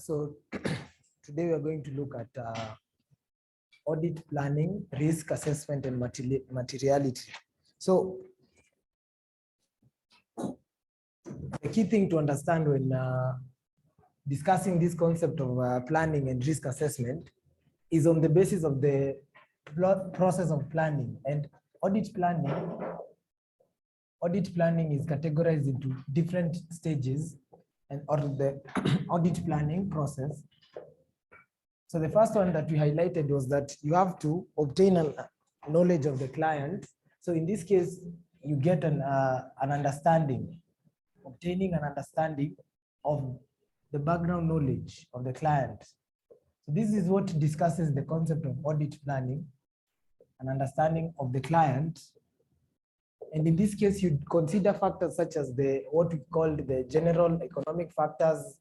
So today we are going to look at audit planning, risk assessment, and materiality. So the key thing to understand when discussing this concept of planning and risk assessment is on the basis of the process of planning. And audit planning is categorized into different stages or the audit planning process. So the first one that we highlighted was that you have to obtain a knowledge of the client. So in this case, you get an understanding, obtaining an understanding of the background knowledge of the client. So this is what discusses the concept of audit planning, an understanding of the client. And in this case, you consider factors such as what we call the general economic factors,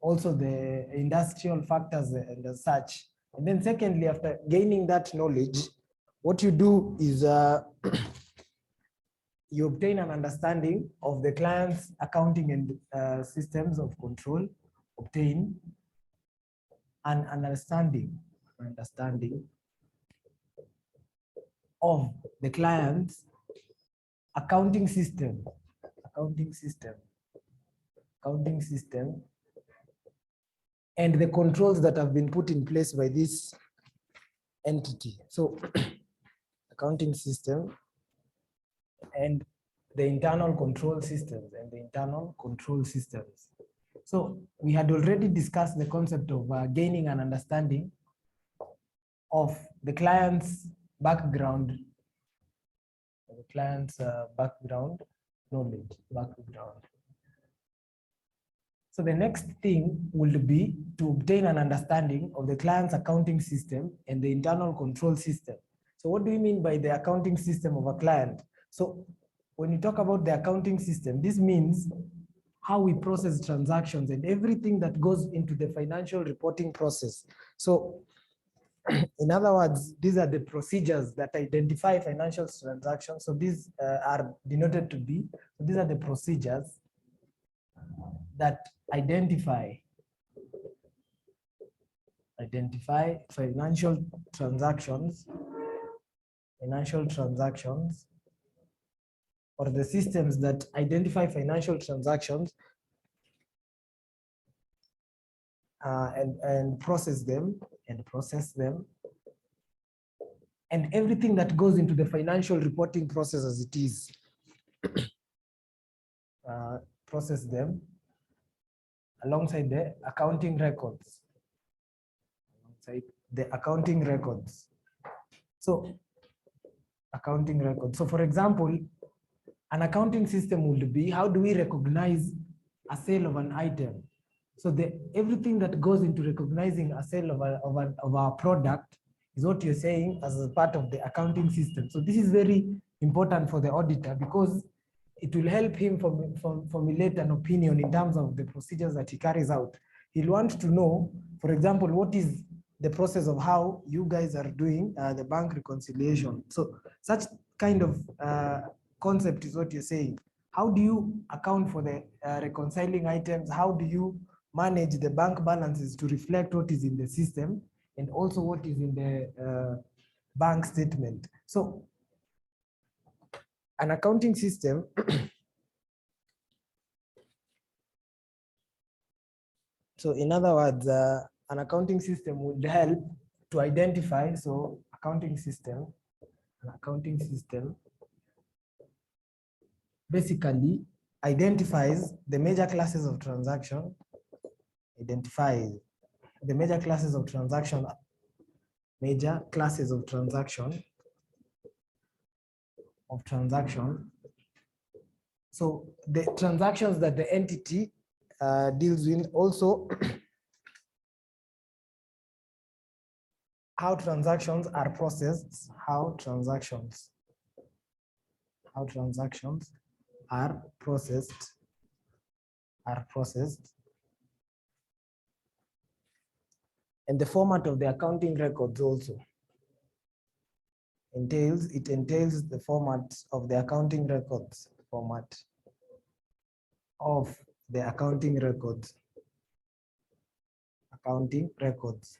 also the industrial factors and such. And then secondly, after gaining that knowledge, what you do is you obtain an understanding of the client's accounting and systems of control, obtain an understanding of the client's accounting system, and the controls that have been put in place by this entity. So accounting system and the internal control systems So we had already discussed the concept of gaining an understanding of the client's background, knowledge. So the next thing will be to obtain an understanding of the client's accounting system and the internal control system. So what do we mean by the accounting system of a client? So when you talk about the accounting system, this means how we process transactions and everything that goes into the financial reporting process. So in other words, these are the procedures that identify financial transactions. So these are denoted to be, so these are the procedures that identify financial transactions, or the systems that identify financial transactions and process them, and everything that goes into the financial reporting process as it is. Process them alongside the accounting records. So accounting records. So for example, an accounting system would be, how do we recognize a sale of an item? So everything that goes into recognizing a sale of our product is what you're saying as a part of the accounting system. So this is very important for the auditor because it will help him formulate an opinion in terms of the procedures that he carries out. He'll want to know, for example, what is the process of how you guys are doing the bank reconciliation. So such kind of concept is what you're saying. How do you account for the reconciling items? How do you manage the bank balances to reflect what is in the system and also what is in the bank statement? So an accounting system so in other words, an accounting system would help to identify, so an accounting system basically identifies the major classes of transaction, So the transactions that the entity deals with, also how transactions are processed, how transactions are processed, and the format of the accounting records also entails the format of the accounting records, accounting records.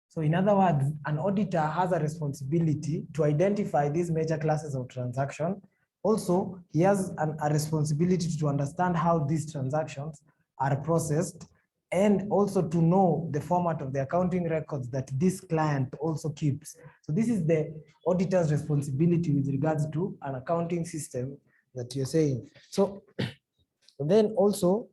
So in other words, an auditor has a responsibility to identify these major classes of transaction. Also, he has a responsibility to understand how these transactions are processed, and also to know the format of the accounting records that this client also keeps. So this is the auditor's responsibility with regards to an accounting system that you're saying. So then also,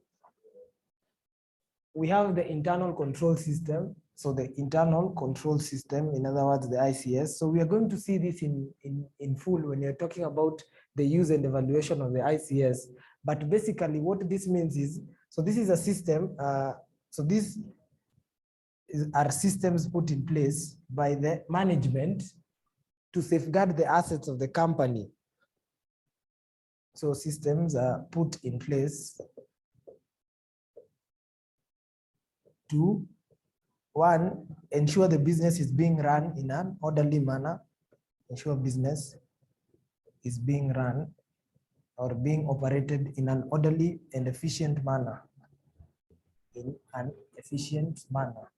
we have the internal control system. So the internal control system, in other words, the ICS. So we are going to see this in full when you're talking about the use and evaluation of the ICS. But basically what this means is, so this is a system, so these are systems put in place by the management to safeguard the assets of the company. So systems are put in place to, one, ensure the business is being run in an orderly manner, ensure business is being run or being operated in an orderly and efficient manner. In an efficient manner.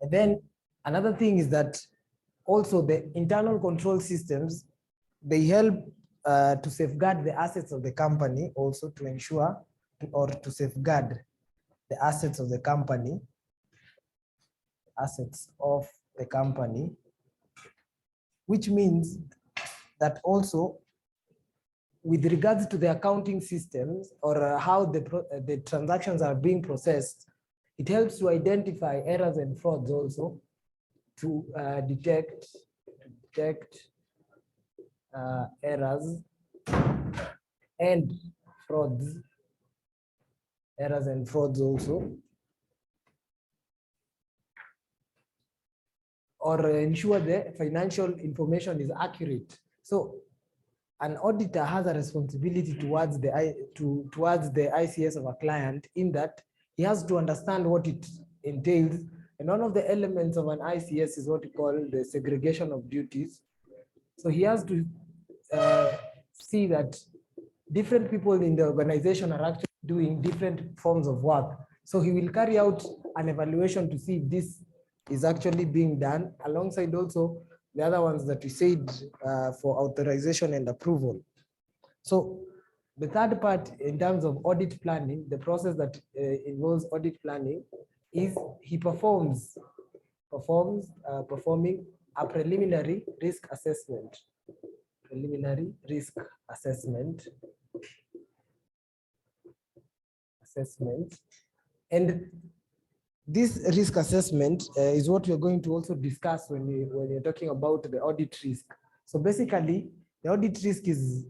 And then another thing is that also the internal control systems, they help to safeguard the assets of the company, also to ensure or to safeguard the assets of the company, which means that also with regards to the accounting systems or how the transactions are being processed, it helps to identify errors and frauds also, to detect errors and frauds, also, or ensure the financial information is accurate. So an auditor has a responsibility towards the ICS of a client, in that he has to understand what it entails. And one of the elements of an ICS is what we call the segregation of duties. So he has to see that different people in the organization are actually doing different forms of work. So he will carry out an evaluation to see if this is actually being done, alongside also the other ones that we said for authorization and approval. So the third part in terms of audit planning, the process that involves audit planning, is he performing a preliminary risk assessment. And this risk assessment is what we're going to also discuss when you're talking about the audit risk. So basically, the audit risk is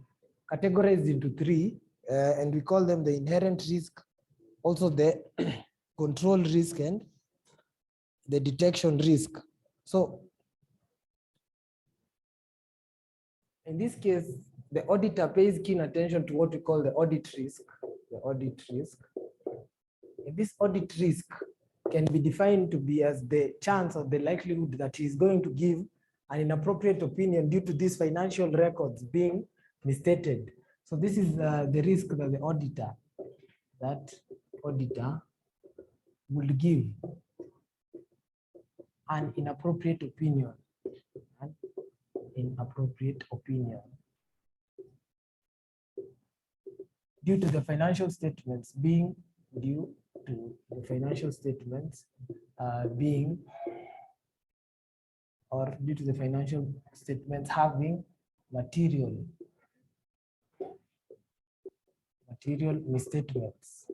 categorized into three, and we call them the inherent risk, also the control risk, and the detection risk. So in this case, the auditor pays keen attention to what we call the audit risk. And this audit risk can be defined to be as the chance or the likelihood that he is going to give an inappropriate opinion due to these financial records being misstated. So this is the risk that the auditor will give an inappropriate opinion. Due to the financial statements having material misstatements.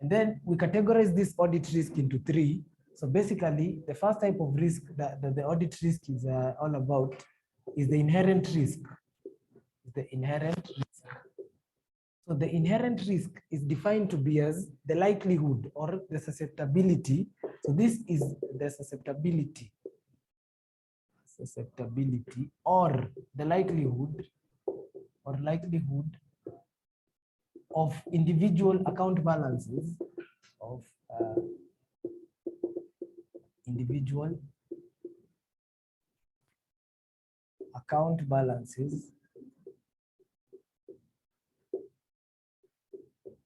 And then we categorize this audit risk into three. So basically, the first type of risk that the audit risk is all about is the inherent risk. So the inherent risk is defined to be as the likelihood or the susceptibility. So this is the susceptibility or the likelihood of individual account balances account balances,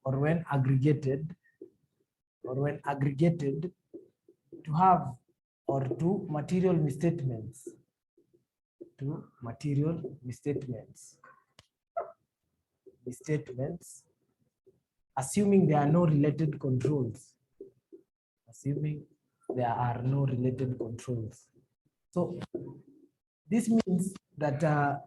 or when aggregated to have or to material misstatements, assuming there are no related controls. So this means that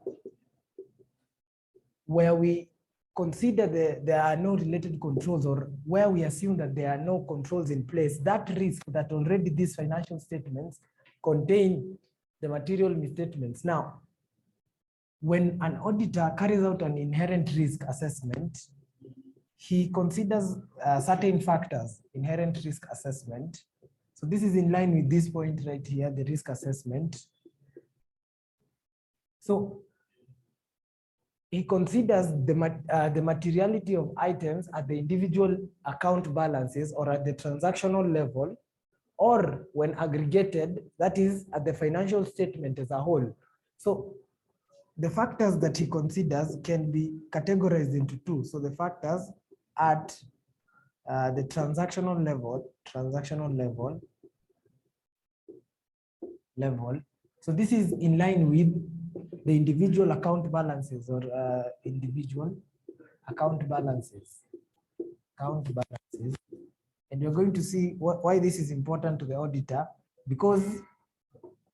where we consider there are no related controls, or where we assume that there are no controls in place, that risk that already these financial statements contain the material misstatements. Now, when an auditor carries out an inherent risk assessment, he considers certain factors, inherent risk assessment. So this is in line with this point right here, the risk assessment. So he considers the materiality of items at the individual account balances or at the transactional level, or when aggregated, that is at the financial statement as a whole. So the factors that he considers can be categorized into two. So the factors at the transactional level. So this is in line with the individual account balances, or individual account balances. And you're going to see why this is important to the auditor, because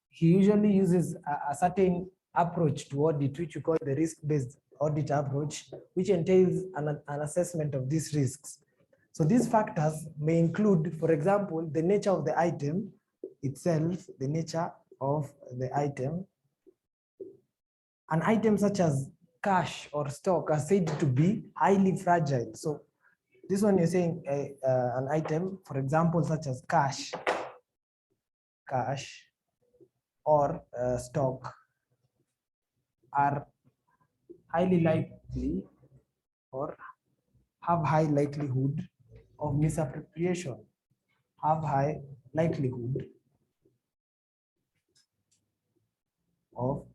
he usually uses a certain approach to audit, which we call the risk-based audit approach, which entails an assessment of these risks. So these factors may include, for example, the nature of the item itself, the nature of the item. An item such as cash or stock are said to be highly fragile. So this one you're saying an item, for example, such as cash or stock are highly likely or have high likelihood of misappropriation, of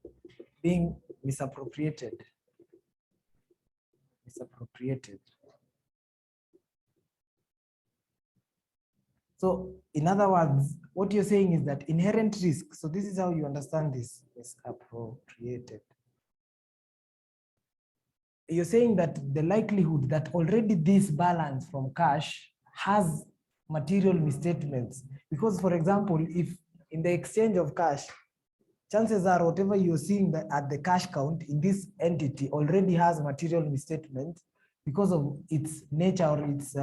being misappropriated. So in other words, what you're saying is that inherent risk, so this is how you understand this, misappropriated. You're saying that the likelihood that already this balance from cash has material misstatements, because for example, if in the exchange of cash, chances are whatever you're seeing at the cash count in this entity already has material misstatement because of its nature or its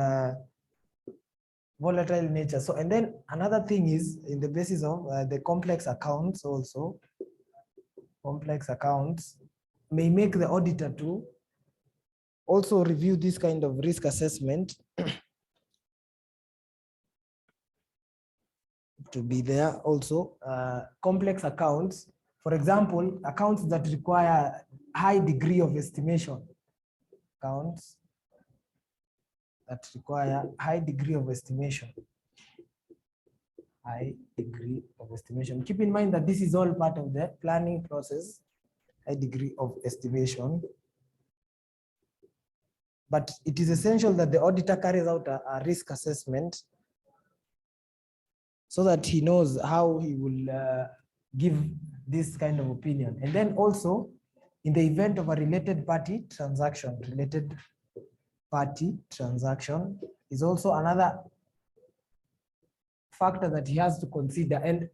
volatile nature. So, and then another thing is in the basis of the complex accounts also, complex accounts may make the auditor to also review this kind of risk assessment to be there also. Complex accounts, for example, accounts that require high degree of estimation, accounts that require high degree of estimation. Keep in mind that this is all part of the planning process, high degree of estimation. But it is essential that the auditor carries out a risk assessment so that he knows how he will give this kind of opinion. And then also, in the event of a related party transaction is also another factor that he has to consider. And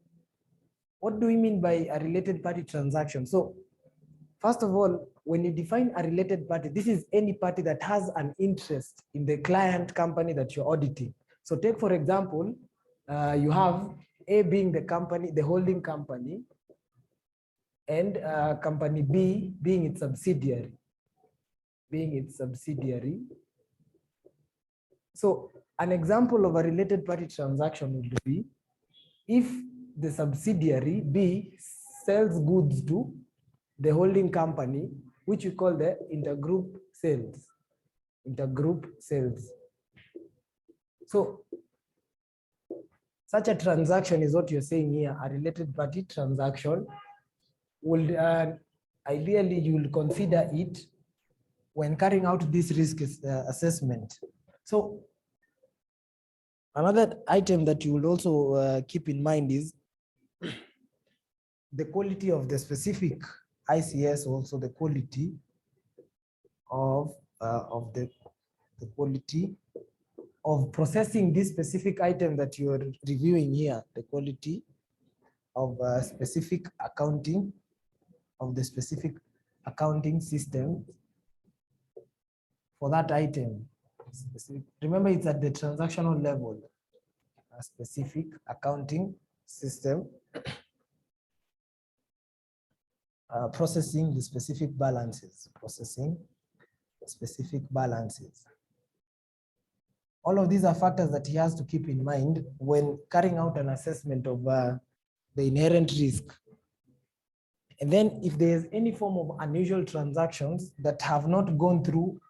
what do we mean by a related party transaction? So first of all, when you define a related party, this is any party that has an interest in the client company that you're auditing. So take, for example, you have A being the company, the holding company, and company B being its subsidiary. So an example of a related party transaction would be if the subsidiary B sells goods to the holding company, which we call the intergroup sales. So such a transaction is what you're saying here, a related party transaction will ideally you will consider it when carrying out this risk assessment. So another item that you will also keep in mind is the quality of the specific ICS, also the quality of the quality of processing this specific item that you are reviewing here, the quality of specific accounting, of the specific accounting system for that item. Remember, it's at the transactional level, a specific accounting system processing the specific balances, All of these are factors that he has to keep in mind when carrying out an assessment of the inherent risk. And then if there's any form of unusual transactions that have not gone through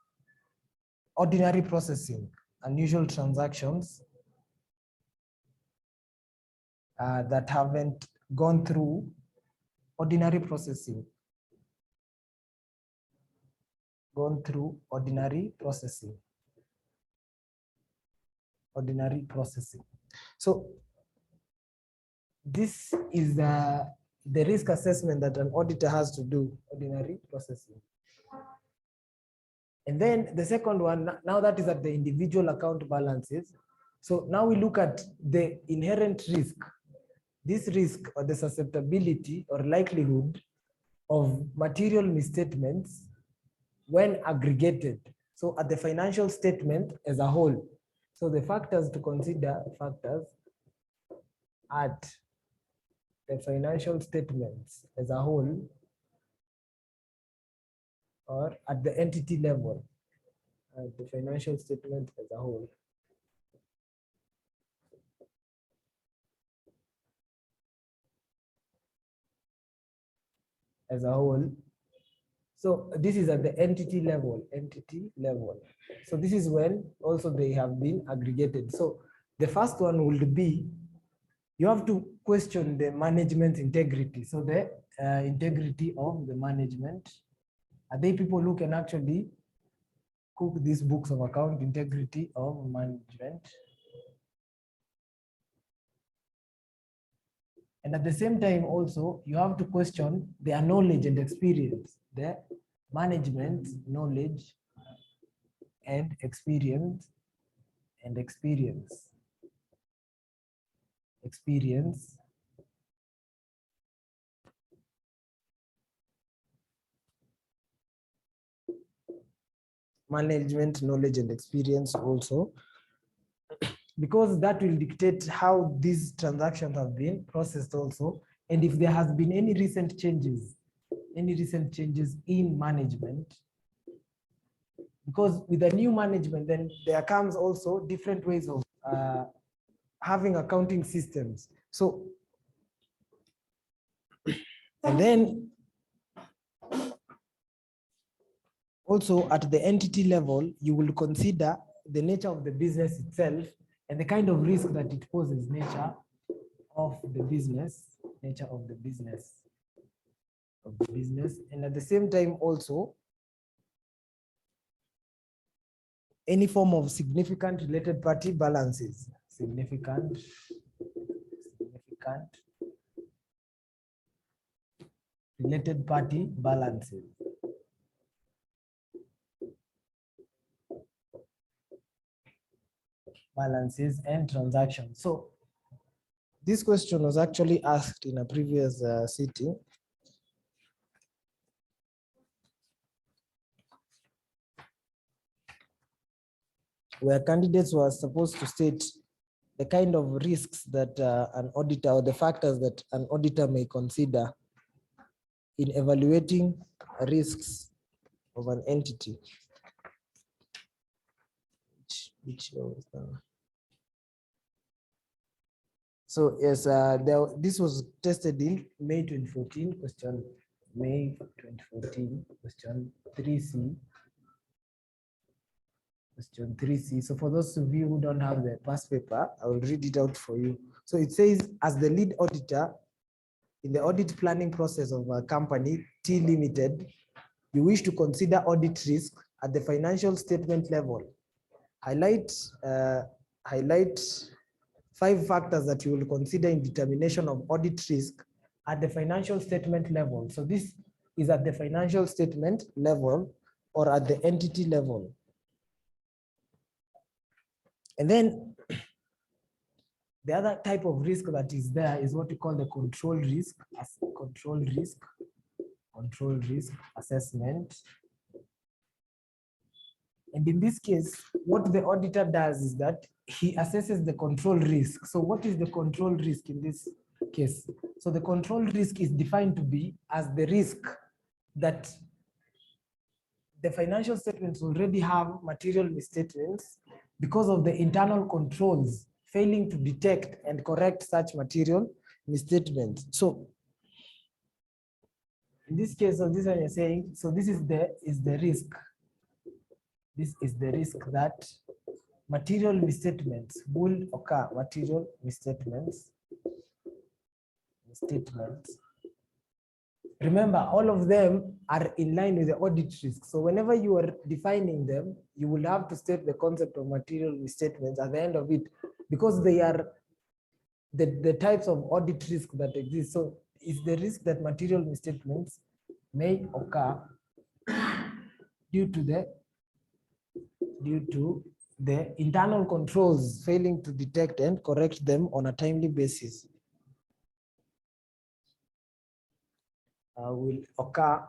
ordinary processing, unusual transactions that haven't gone through ordinary processing, ordinary processing. So this is the risk assessment that an auditor has to do, ordinary processing. And then the second one, now that is at the individual account balances. So now we look at the inherent risk, this risk or the susceptibility or likelihood of material misstatements when aggregated. So at the financial statement as a whole. So the factors to consider, at the financial statements as a whole, or at the entity level, at the financial statement as a whole. So this is at the entity level, So this is when also they have been aggregated. So the first one would be, you have to question the management integrity. So the integrity of the management. Are they people who can actually cook these books of account, integrity of management? And at the same time also, you have to question their knowledge and experience, their management knowledge and experience, management knowledge and experience also, because that will dictate how these transactions have been processed also, and if there has been any recent changes in management. Because with the new management, then there comes also different ways of having accounting systems. So, and then also at the entity level, you will consider the nature of the business itself and the kind of risk that it poses, nature of the business, and at the same time also, any form of significant related party balances, significant related party balances. And transactions. So this question was actually asked in a previous sitting. Where candidates were supposed to state the kind of risks that an auditor, or the factors that an auditor may consider in evaluating risks of an entity. So yes, this was tested in May 2014, question May 2014, question 3C. Question 3C. So for those of you who don't have the past paper, I will read it out for you. So it says, as the lead auditor, in the audit planning process of a company, T Limited, you wish to consider audit risk at the financial statement level. Highlight 5 factors that you will consider in determination of audit risk at the financial statement level. So this is at the financial statement level or at the entity level. And then the other type of risk that is there is what we call the control risk assessment. And in this case, what the auditor does is that he assesses the control risk. So what is the control risk in this case? So the control risk is defined to be as the risk that the financial statements already have material misstatements because of the internal controls failing to detect and correct such material misstatements. So in this case, so this one you're saying, so this is the risk. This is the risk that material misstatements will occur, material misstatements. Remember, all of them are in line with the audit risk. So whenever you are defining them, you will have to state the concept of material misstatements at the end of it, because they are the types of audit risk that exist. So it's the risk that material misstatements may occur due to the internal controls failing to detect and correct them on a timely basis. Will occur,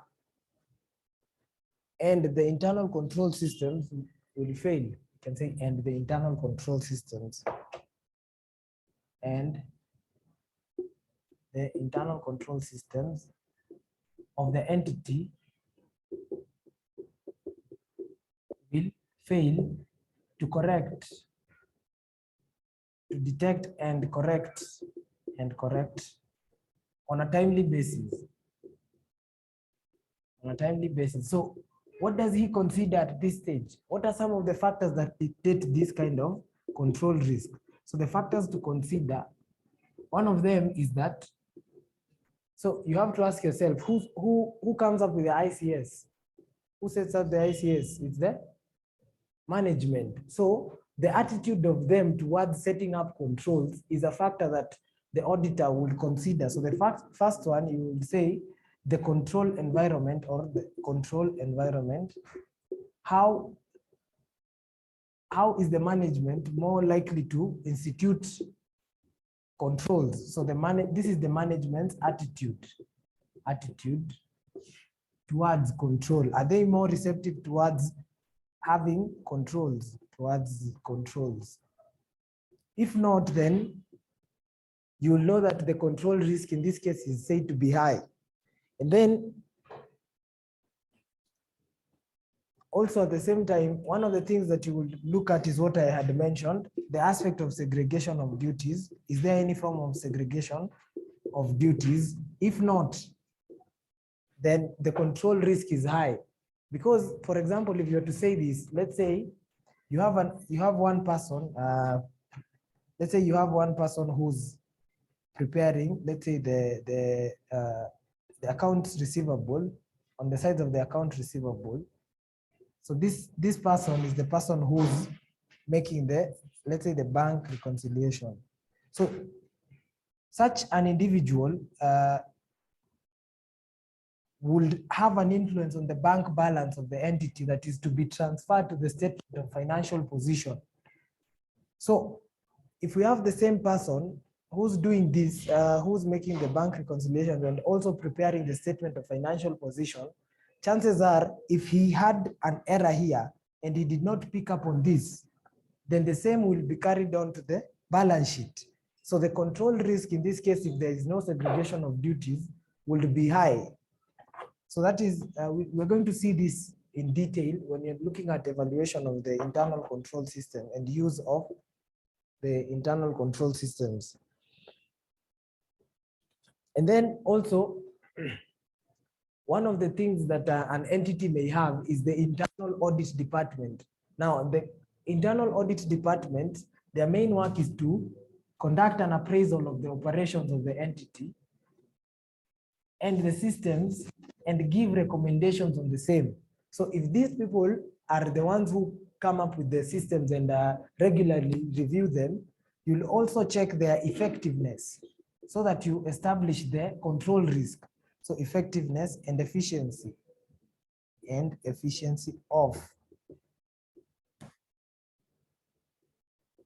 and the internal control systems will fail. You can say, and the internal control systems of the entity will fail to correct, to detect and correct on a timely basis. So what does he consider at this stage? What are some of the factors that dictate this kind of control risk? So the factors to consider, one of them is that, so you have to ask yourself, who comes up with the ICS? Who sets up the ICS? It's the management. So the attitude of them towards setting up controls is a factor that the auditor will consider. So the first one, you will say the control environment, or the control environment. How is the management more likely to institute controls? So this is the management's attitude towards control. Are they more receptive towards having controls, If not, then you will know that the control risk in this case is said to be high. And then also at the same time, one of the things that you will look at is what I had mentioned, the aspect of segregation of duties. Is there any form of segregation of duties? If not, then the control risk is high. Because, for example, if you were to say this, let's say you have one person, let's say you have one person who's preparing, let's say the accounts receivable, on the side of the account receivable. So this person is the person who's making let's say the bank reconciliation. So such an individual would have an influence on the bank balance of the entity that is to be transferred to the statement of financial position. So if we have the same person who's doing this, who's making the bank reconciliation and also preparing the statement of financial position, chances are if he had an error here and he did not pick up on this, then the same will be carried on to the balance sheet. So the control risk in this case, if there is no segregation of duties, will be high. So that is, we're going to see this in detail when you're looking at evaluation of the internal control system and use of the internal control systems. And then also, one of the things that an entity may have is the internal audit department. Now, the internal audit department, their main work is to conduct an appraisal of the operations of the entity and the systems and give recommendations on the same. So if these people are the ones who come up with the systems and regularly review them, you'll also check their effectiveness so that you establish the control risk. So effectiveness and efficiency of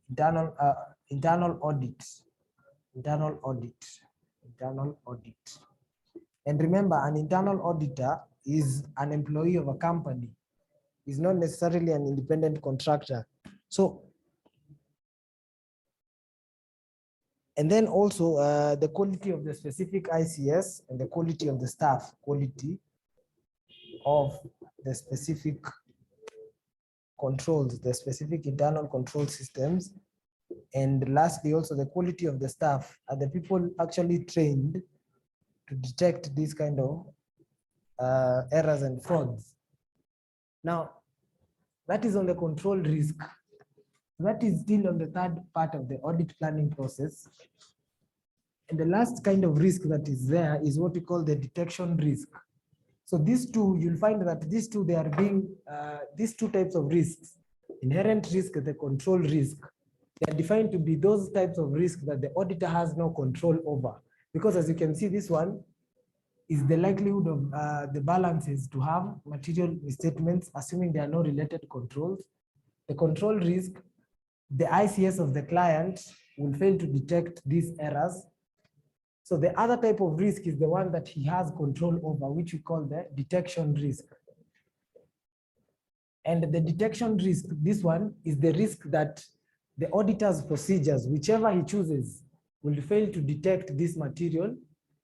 internal audit. And remember, an internal auditor is an employee of a company. Is not necessarily an independent contractor. So, and then also the quality of the specific ICS and the quality of the staff, quality of the specific controls, the specific internal control systems. And lastly, also the quality of the staff. Are the people actually trained to detect these kind of errors and frauds? Now, that is on the control risk. That is still on the third part of the audit planning process. And the last kind of risk that is there is what we call the detection risk. So these two, you'll find that these two, they are being, these two types of risks, inherent risk and the control risk, they are defined to be those types of risks that the auditor has no control over. Because as you can see, this one is the likelihood of the balances to have material misstatements, assuming there are no related controls. The control risk, the ICS of the client will fail to detect these errors. So the other type of risk is the one that he has control over, which we call the detection risk. And the detection risk, this one is the risk that the auditor's procedures, whichever he chooses, will fail to detect this material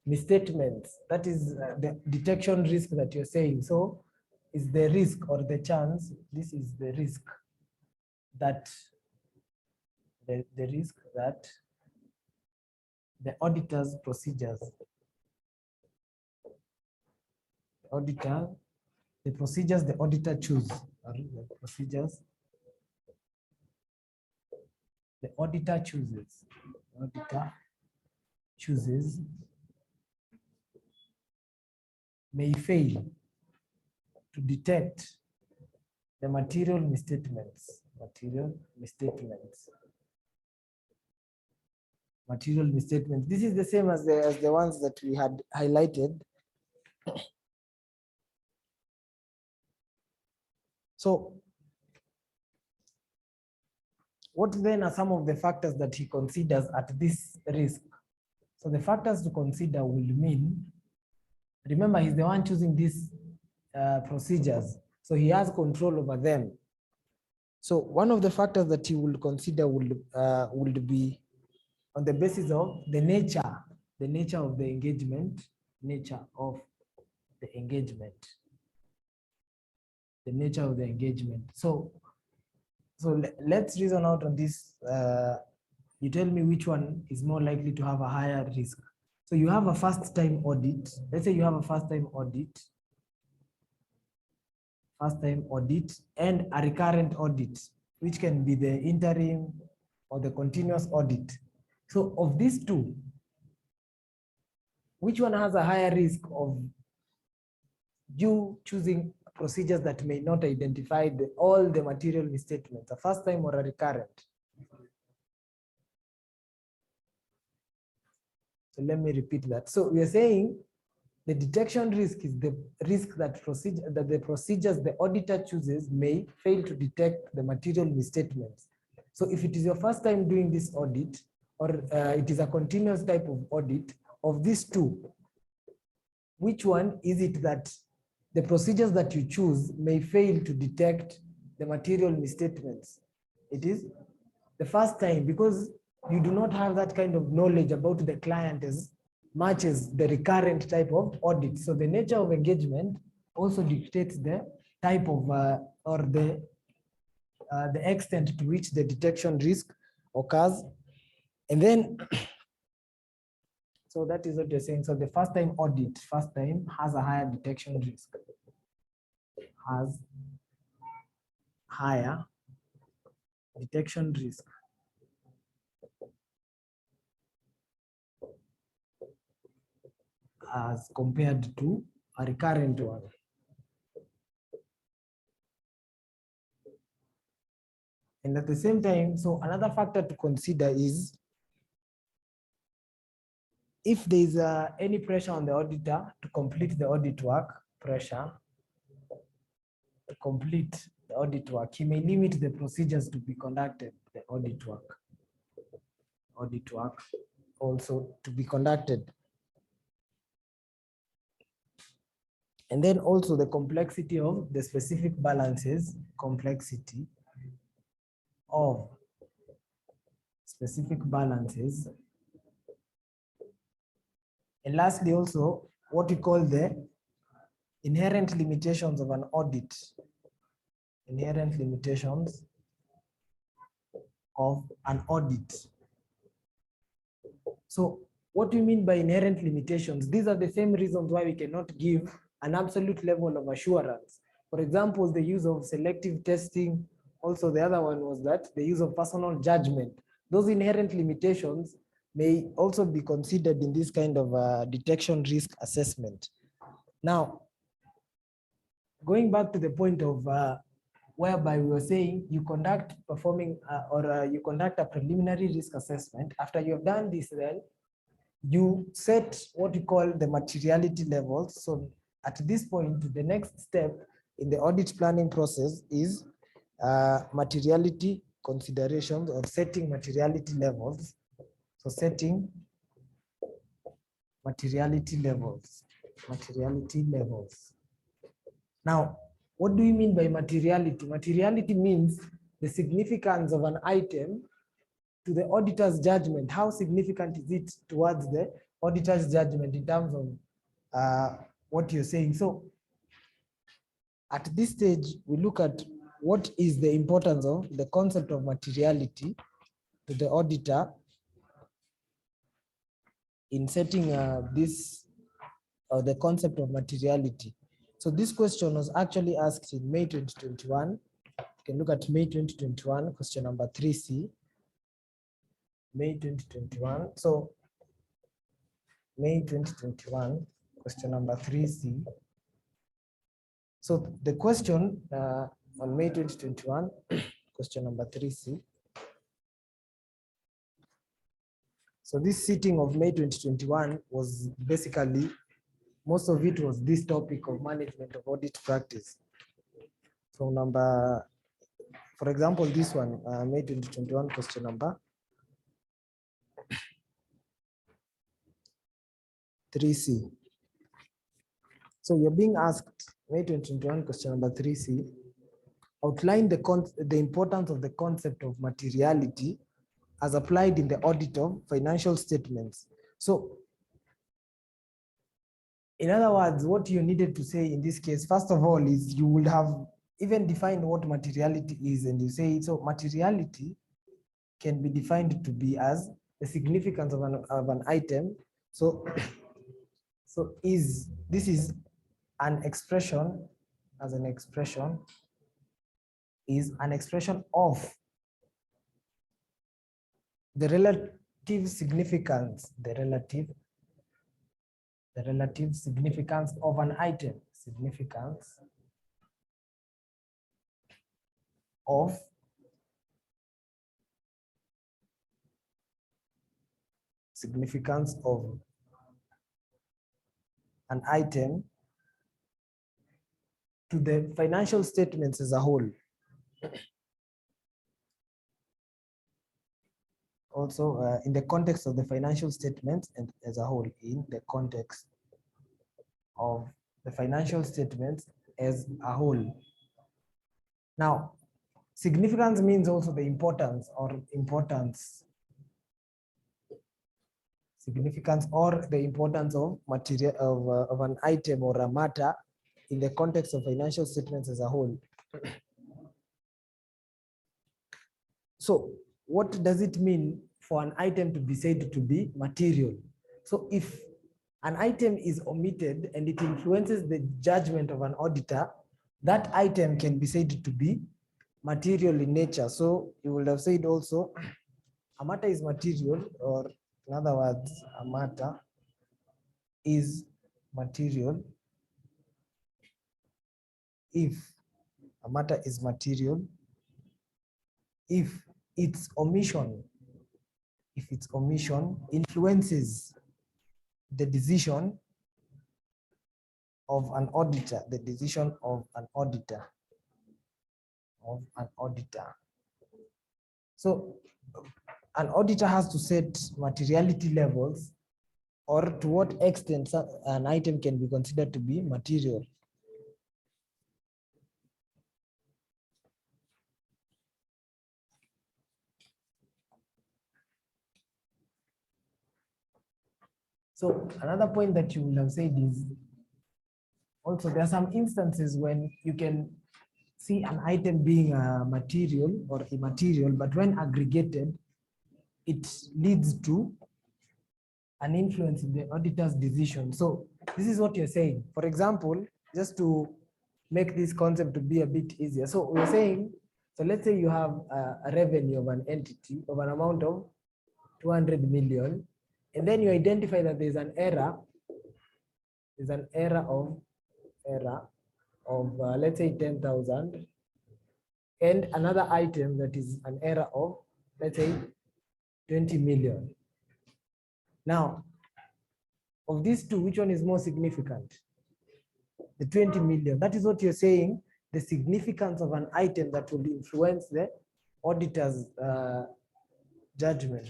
misstatements. That is the detection risk that you're saying. So is the risk or the chance, this is the risk that the risk that the auditor's procedures, the procedures the auditor chooses, the auditor chooses may fail to detect the material misstatements. This is the same as the ones that we had highlighted. So what then are some of the factors that he considers at this risk? So the factors to consider will mean, remember, he's the one choosing these procedures, so he has control over them. So one of the factors that he will consider would be on the basis of the nature of the engagement, So let's reason out on this. You tell me which one is more likely to have a higher risk. So you have a first-time audit. Let's say you have a first-time audit and a recurrent audit, which can be the interim or the continuous audit. So of these two, which one has a higher risk of you choosing procedures that may not identify all the material misstatements, a first time or a recurrent? So let me repeat that. So we are saying the detection risk is the risk that the procedures the auditor chooses may fail to detect the material misstatements. So if it is your first time doing this audit, or it is a continuous type of audit, of these two, which one is it that the procedures that you choose may fail to detect the material misstatements? It is the first time, because you do not have that kind of knowledge about the client as much as the recurrent type of audit. So the nature of engagement also dictates the type of or the extent to which the detection risk occurs. And then, so that is what you're saying. So the first time audit, has a higher detection risk, has higher detection risk. as compared to a recurrent one. And at the same time, so another factor to consider is if there is any pressure on the auditor to complete the audit work, to complete the audit work, he may limit the procedures to be conducted, the audit work also to be conducted. And then also the complexity of the specific balances, complexity of specific balances. And lastly, also what we call the inherent limitations of an audit. Inherent limitations of an audit. So what do you mean by inherent limitations? These are the same reasons why we cannot give an absolute level of assurance. For example, the use of selective testing. Also, the other one was that the use of personal judgment. Those inherent limitations may also be considered in this kind of detection risk assessment. Now, going back to the point of whereby we were saying you conduct you conduct a preliminary risk assessment. After you have done this, then you set what you call the materiality levels. So at this point, the next step in the audit planning process is materiality considerations or setting materiality levels. So setting materiality levels. Now, what do you mean by materiality? Materiality means the significance of an item to the auditor's judgment. How significant is it towards the auditor's judgment in terms of what you're saying? So at this stage, we look at what is the importance of the concept of materiality to the auditor in setting the concept of materiality. So this question was actually asked in May 2021. You can look at May 2021, question number 3C. May 2021. So May 2021, question number 3C. So the question on May 2021, question number 3C. So this sitting of May 2021 was basically, most of it was this topic of management of audit practice. So for example, this one, May 2021, question number 3C. So you're being asked, May 2021, question number 3C, outline the importance of the concept of materiality as applied in the audit of financial statements. So in other words, what you needed to say in this case, first of all, is you would have even defined what materiality is, and you say, so materiality can be defined to be as the significance of an item. So this is an expression, as an expression, is an expression of the relative significance, the relative significance of an item, significance of an item to the financial statements as a whole. Also, in the context of the financial statements and as a whole, in the context of the financial statements as a whole. Now, significance means also the importance or significance or the importance of material of an item or a matter in the context of financial statements as a whole. So what does it mean for an item to be said to be material? So if an item is omitted and it influences the judgment of an auditor, that item can be said to be material in nature. So you would have said also, a matter is material, or in other words, a matter is material, if a matter is material, if its omission influences the decision of an auditor, So an auditor has to set materiality levels, or to what extent an item can be considered to be material. So another point that you will have said is also there are some instances when you can see an item being a material or immaterial, but when aggregated, it leads to an influence in the auditor's decision. So this is what you're saying. For example, just to make this concept to be a bit easier. So we're saying, so let's say you have a revenue of an entity of an amount of 200 million, and then you identify that there's an error. There's an error of let's say 10,000, and another item that is an error of, let's say, 20 million. Now, of these two, which one is more significant? The 20 million. That is what you're saying, the significance of an item that will influence the auditor's judgment.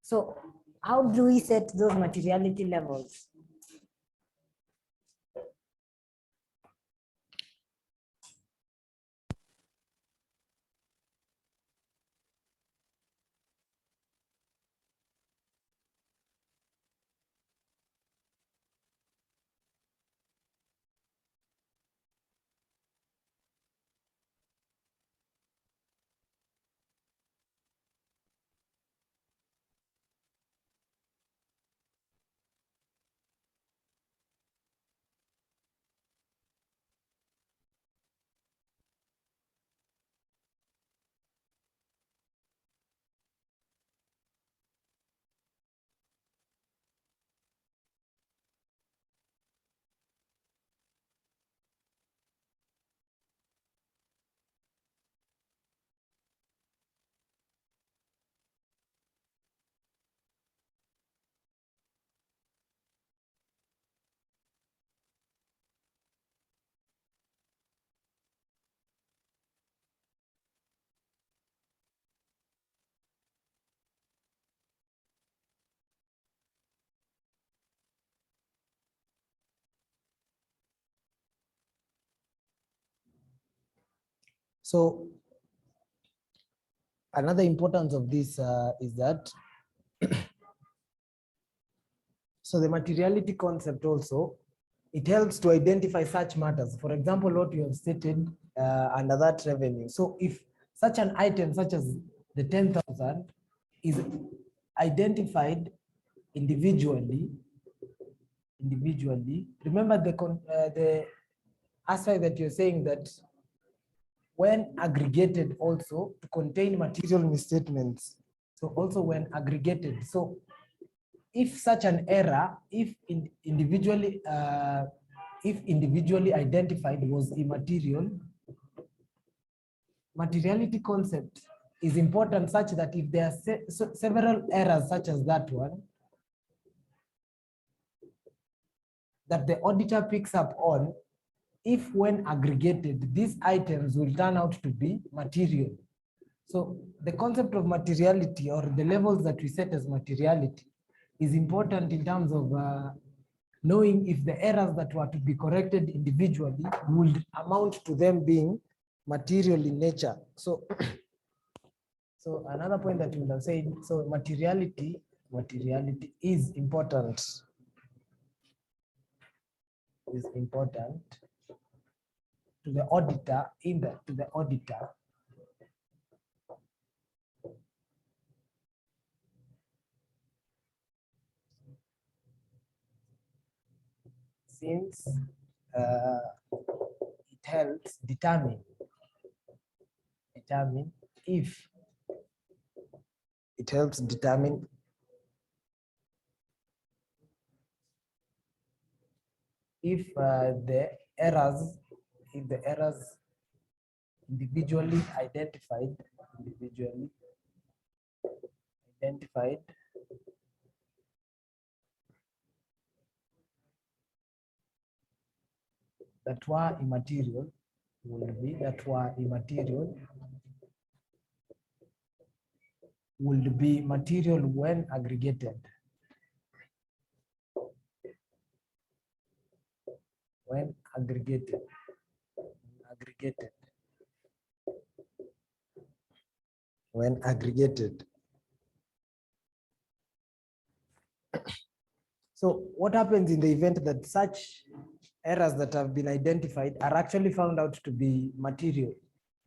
So how do we set those materiality levels? So another importance of this is that so the materiality concept also, it helps to identify such matters. For example, what you have stated under that revenue. So if such an item such as the 10,000 is identified individually, remember the aspect that you're saying that when aggregated also to contain material misstatements. So also when aggregated. So if such an error, if individually identified was immaterial, materiality concept is important such that if there are several errors such as that one, that the auditor picks up on, if when aggregated, these items will turn out to be material. So the concept of materiality, or the levels that we set as materiality, is important in terms of knowing if the errors that were to be corrected individually would amount to them being material in nature. So, so another point that we would have said, so materiality is important. Is important to the auditor, since it helps determine if if the errors, individually identified, that were immaterial will be material when aggregated. When aggregated. So what happens in the event that such errors that have been identified are actually found out to be material?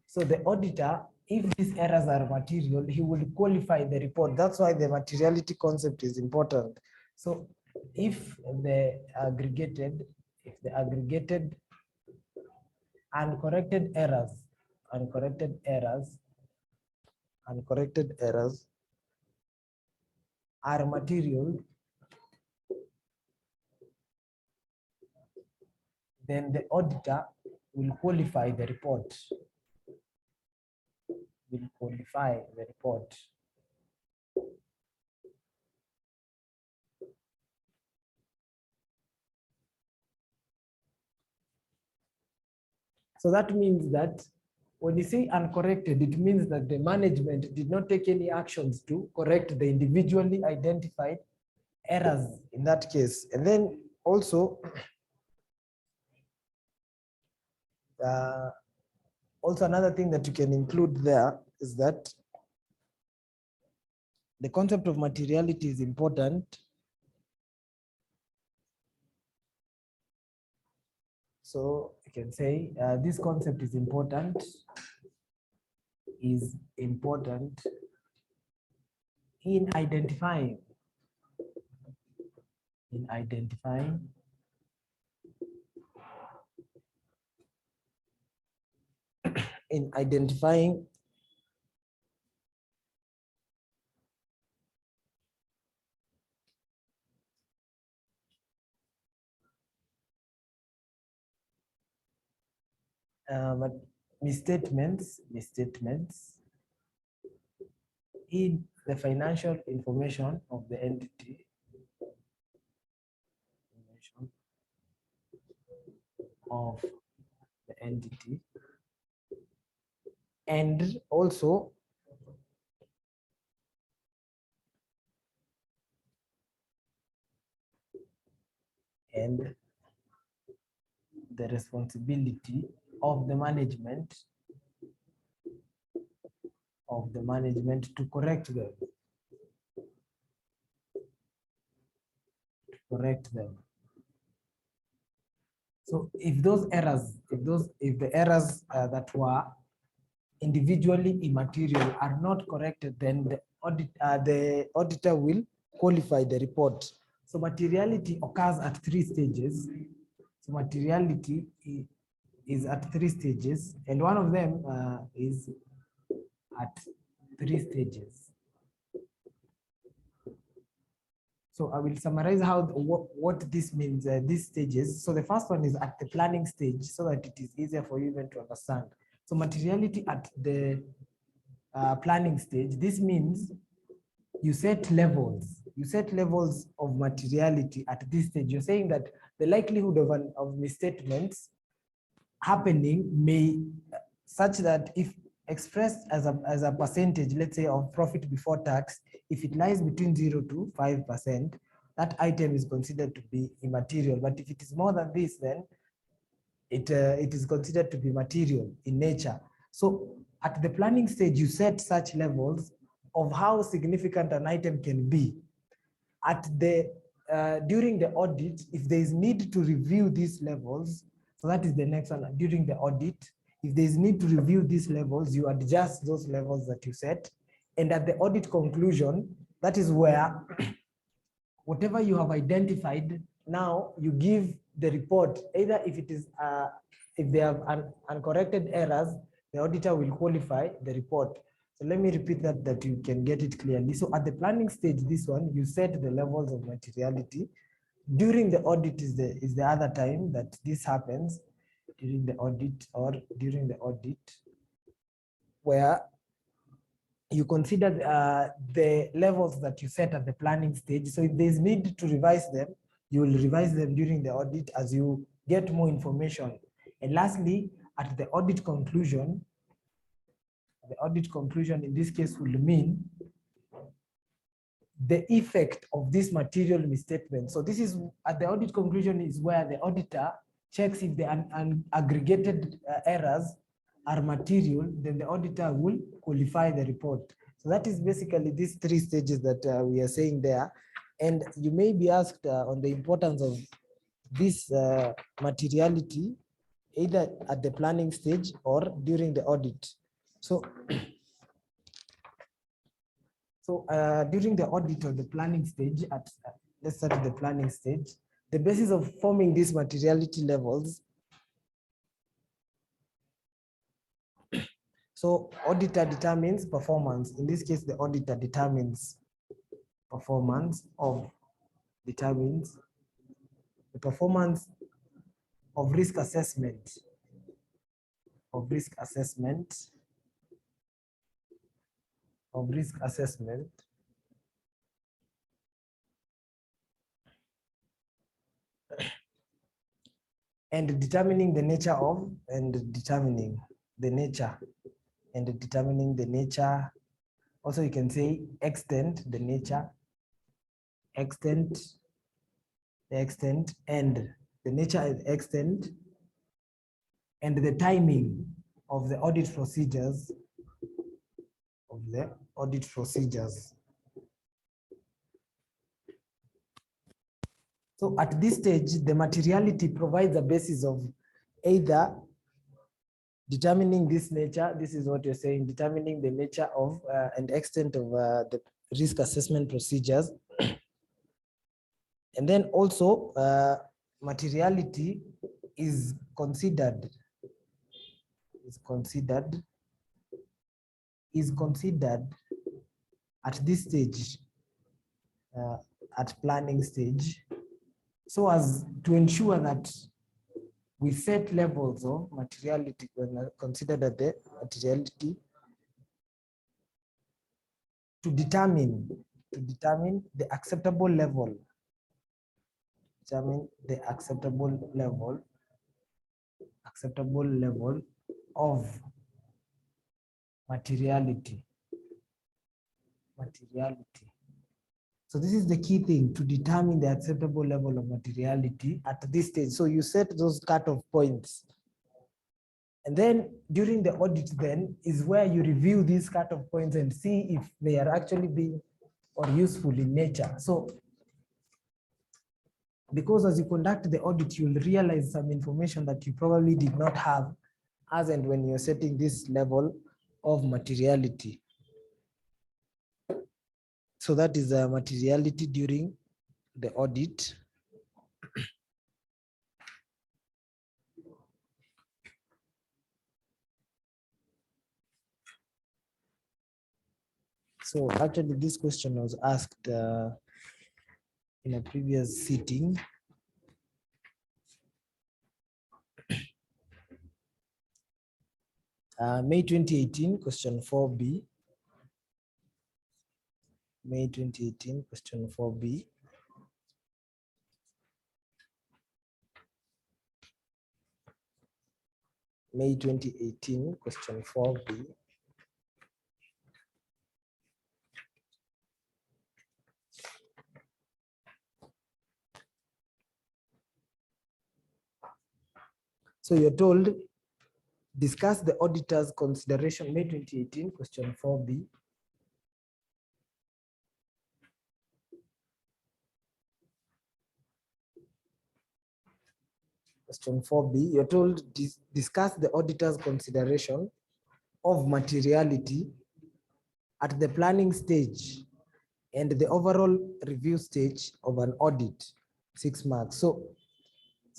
So the auditor, if these errors are material, he will qualify the report. That's why the materiality concept is important. So if the aggregated uncorrected errors are material, then the auditor will qualify the report. So that means that when you say uncorrected, it means that the management did not take any actions to correct the individually identified errors in that case. And then also, another thing that you can include there is that the concept of materiality is important. So you can say this concept is important in identifying misstatements in the financial information of the entity. And also the responsibility of the management to correct them. So if those errors, if the errors that were individually immaterial are not corrected, then the auditor will qualify the report. So materiality occurs at 3 stages. So materiality is at 3 stages, and one of them is at 3 stages. So I will summarize what this means, these stages. So the first one is at the planning stage, so that it is easier for you even to understand. So materiality at the planning stage, this means you set levels of materiality at this stage. You're saying that the likelihood of misstatements happening may, such that if expressed as a percentage, let's say of profit before tax, if it lies between 0 to 5%, that item is considered to be immaterial. But if it is more than this, then it is considered to be material in nature. So at the planning stage, you set such levels of how significant an item can be. At the during the audit, if there is need to review these levels, so that is the next one. During the audit, if there is need to review these levels, you adjust those levels that you set. And at the audit conclusion, that is where whatever you have identified, now you give the report. Either if it is if they have uncorrected errors, the auditor will qualify the report. So let me repeat that you can get it clearly. So at the planning stage, this one, you set the levels of materiality. during the audit is the other time that this happens, during the audit where you consider the levels that you set at the planning stage. So if there's need to revise them, you will revise them during the audit as you get more information. And lastly, at the audit conclusion in this case will mean the effect of this material misstatement. So this is at the audit conclusion is where the auditor checks if the aggregated errors are material, then the auditor will qualify the report. So that is basically these three stages that we are saying there. And you may be asked on the importance of this materiality, either at the planning stage or during the audit. So, during the audit or the planning stage, let's start at the planning stage, the basis of forming these materiality levels. So auditor determines performance. In this case, the auditor determines performance of, determines the performance of risk assessment, and determining the nature of, and determining the nature, also you can say extent, the nature, extent, and the nature and extent, and the timing of the audit procedures, So at this stage, the materiality provides a basis of either determining this nature, this is what you're saying, determining the nature of and extent of the risk assessment procedures. And then also materiality is considered at this stage, at planning stage, so as to ensure that we set levels of materiality when considered at the materiality to determine the acceptable level, of materiality. So this is the key thing, to determine the acceptable level of materiality at this stage. So you set those cutoff points. And then during the audit then is where you review these cutoff points and see if they are actually being or useful in nature. So because as you conduct the audit, you'll realize some information that you probably did not have as and when you're setting this level of materiality. So that is a materiality during the audit. So actually this question was asked in a previous sitting. May 2018, question 4B. May 2018, question 4B. May 2018, question 4B. So you're told, discuss the auditor's consideration, May 2018, question 4B. Question 4B, you're told, discuss the auditor's consideration of materiality at the planning stage and the overall review stage of an audit, 6 marks. So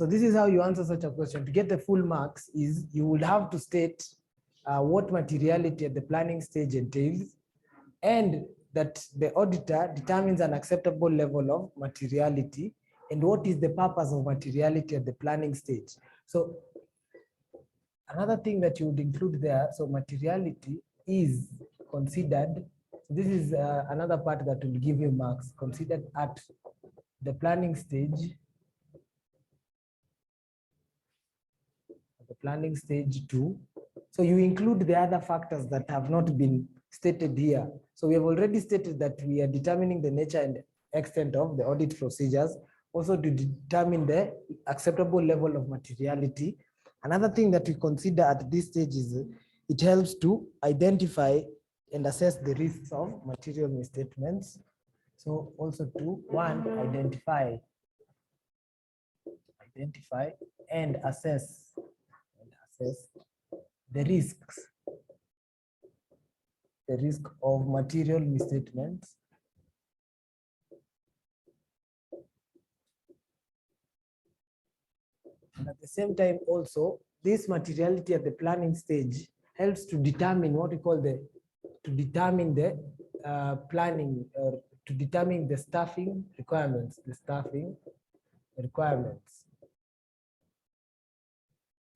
this is how you answer such a question. To get the full marks is you will have to state what materiality at the planning stage entails, and that the auditor determines an acceptable level of materiality, and what is the purpose of materiality at the planning stage. So another thing that you would include there, so materiality is considered, this is another part that will give you marks, considered at the planning stage, planning stage 2. So you include the other factors that have not been stated here. So we have already stated that we are determining the nature and extent of the audit procedures, also to determine the acceptable level of materiality. Another thing that we consider at this stage is it helps to identify and assess the risks of material misstatements. So also to identify and assess the risks, the risk of material misstatements. And at the same time also, this materiality at the planning stage helps to determine what we call the planning, or to determine the staffing requirements,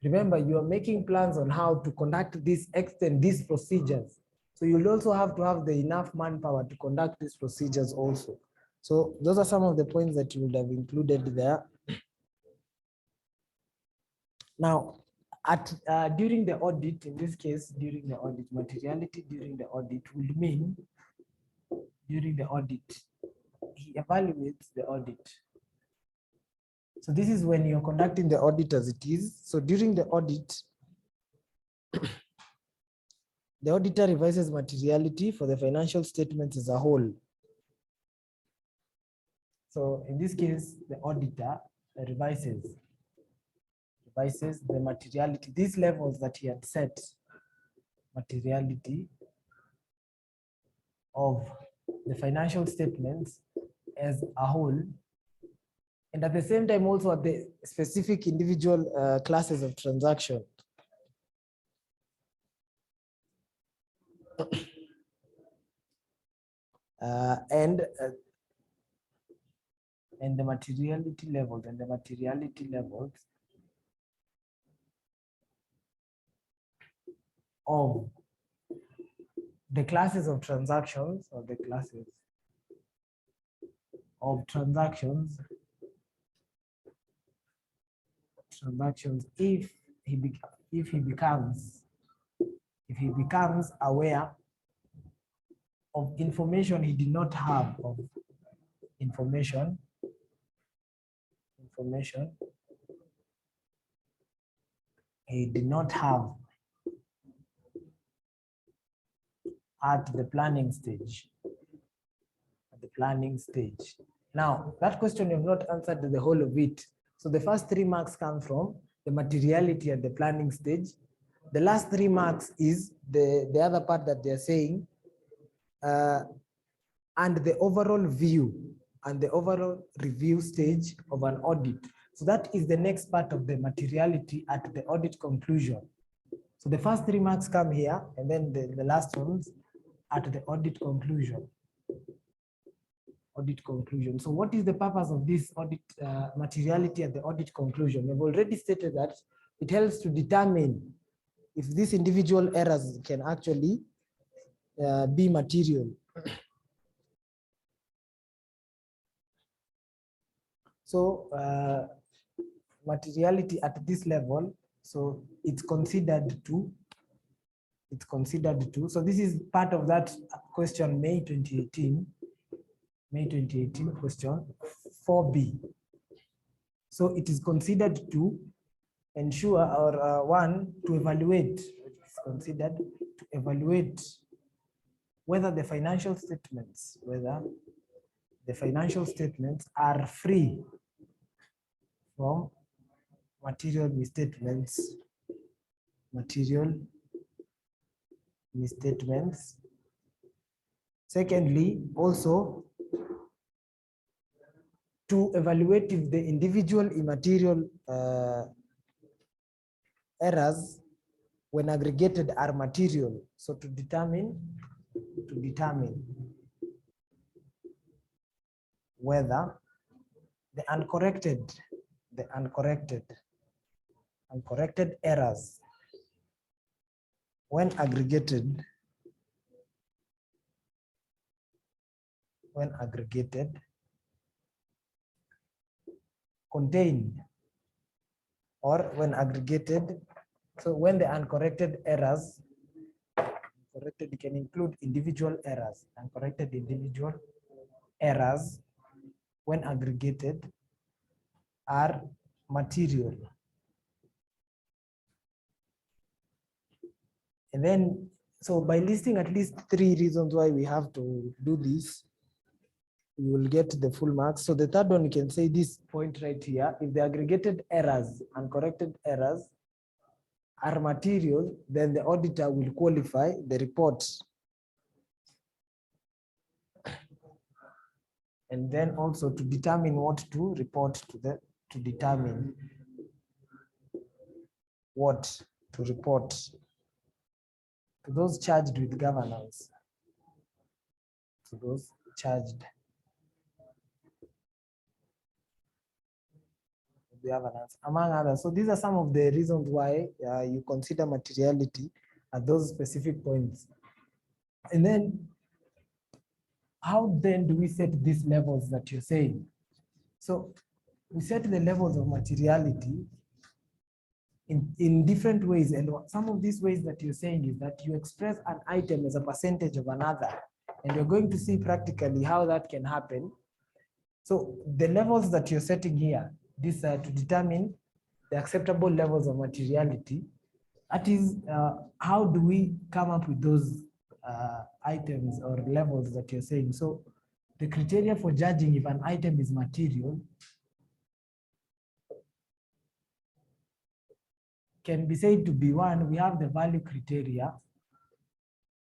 Remember, you are making plans on how to conduct this, extend these procedures. So you'll also have to have the enough manpower to conduct these procedures also. So those are some of the points that you would have included there. Now, during the audit, in this case, during the audit, materiality during the audit would mean during the audit, he evaluates the audit. So this is when you're conducting the audit as it is. So during the audit, the auditor revises materiality for the financial statements as a whole. So in this case, the auditor revises the materiality, these levels that he had set, materiality of the financial statements as a whole, and at the same time also at the specific individual classes of transaction. And the materiality levels, of the classes of transactions, or the classes of transactions if he becomes aware of information he did not have, of information he did not have at the planning stage. Now, that question you have not answered the whole of it. So the first 3 marks come from the materiality at the planning stage. The last 3 marks is the other part that they're saying, and the overall view and the overall review stage of an audit. So that is the next part of the materiality at the audit conclusion. So the first 3 marks come here, and then the last ones at the audit conclusion. So what is the purpose of this audit materiality at the audit conclusion? We've already stated that it helps to determine if these individual errors can actually be material. So materiality at this level, so it's considered to, so this is part of that question, May 2018 question 4B. So it is considered to ensure, or to evaluate, it's considered to evaluate whether the financial statements are free from material misstatements. Secondly, also to evaluate if the individual immaterial errors when aggregated are material. So to determine whether the uncorrected errors when aggregated contain, or when aggregated, so when the uncorrected errors, corrected can include individual errors, uncorrected individual errors when aggregated are material. And then, so by listing at least 3 reasons why we have to do this, you will get the full marks. So the third one, you can say this point right here: if the aggregated errors, uncorrected errors, are material, then the auditor will qualify the report. And then also to determine what to report to the, to determine what to report to those charged with governance, to those charged with governance, among others. So these are some of the reasons why you consider materiality at those specific points. And then how then do we set these levels that you're saying? So we set the levels of materiality in different ways. And some of these ways that you're saying is that you express an item as a percentage of another. And you're going to see practically how that can happen. So the levels that you're setting here, these are to determine the acceptable levels of materiality. That is, how do we come up with those items or levels that you're saying? So the criteria for judging if an item is material can be said to be: one, we have the value criteria.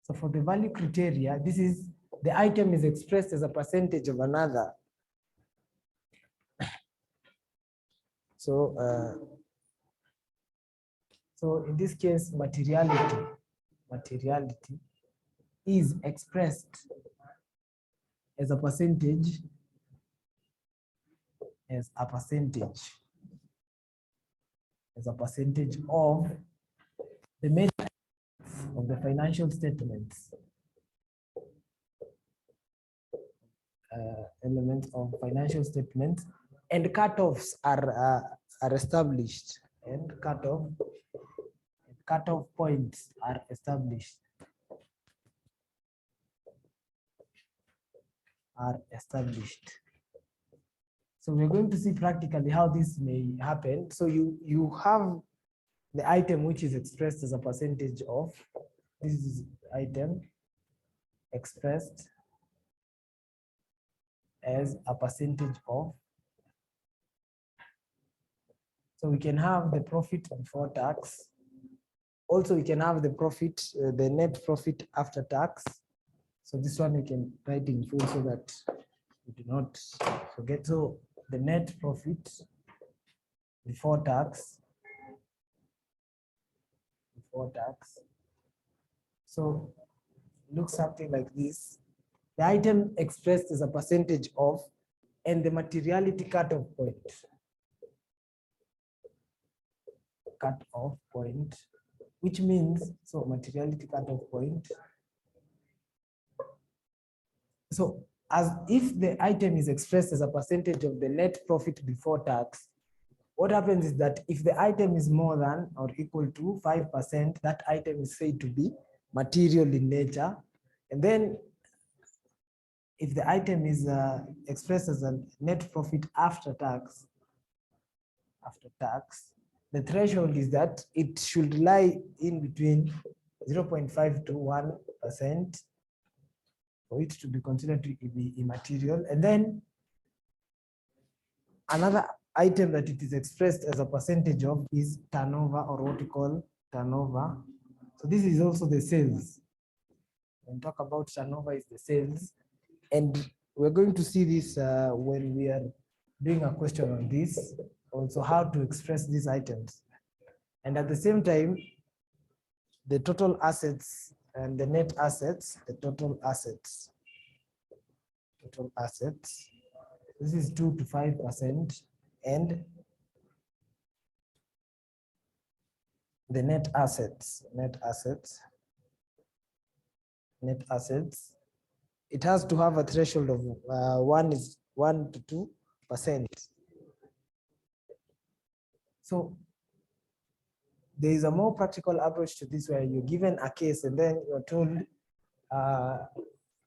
So for the value criteria, this is the item is expressed as a percentage of another. So, so in this case, materiality is expressed as a percentage, of the measure of the financial statements, elements of financial statements, and cutoffs are established, and cutoff points are established. So we're going to see practically how this may happen. So you have the item which is expressed as a percentage of, this is item expressed as a percentage of. So we can have the profit before tax. Also, we can have the profit, the net profit after tax. So this one we can write in full so that we do not forget. So the net profit before tax. So looks something like this. The item expressed as a percentage of, and the materiality cutoff point, which means, so materiality cutoff point. So as if the item is expressed as a percentage of the net profit before tax, what happens is that if the item is more than or equal to 5%, that item is said to be material in nature. And then if the item is expressed as a net profit after tax, the threshold is that it should lie in between 0.5 to 1% for it to be considered to be immaterial. And then another item that it is expressed as a percentage of is turnover, or what we call turnover. So this is also the sales. When we talk about turnover, is the sales. And we're going to see this when we are doing a question on this, also how to express these items. And at the same time, the total assets and the net assets, the total assets. This is 2 to 5%, and the net assets, it has to have a threshold of 1 to 2%. So there is a more practical approach to this, where you're given a case and then you're told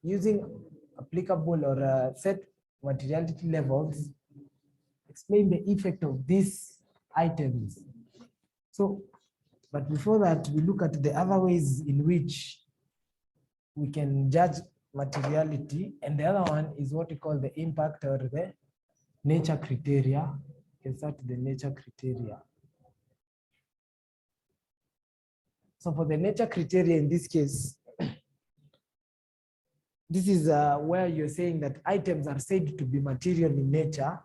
using applicable or set materiality levels, explain the effect of these items. So, but before that, we look at the other ways in which we can judge materiality, and the other one is what we call the impact or the nature criteria. You can start the nature criteria. So for the nature criteria in this case, this is where you're saying that items are said to be material in nature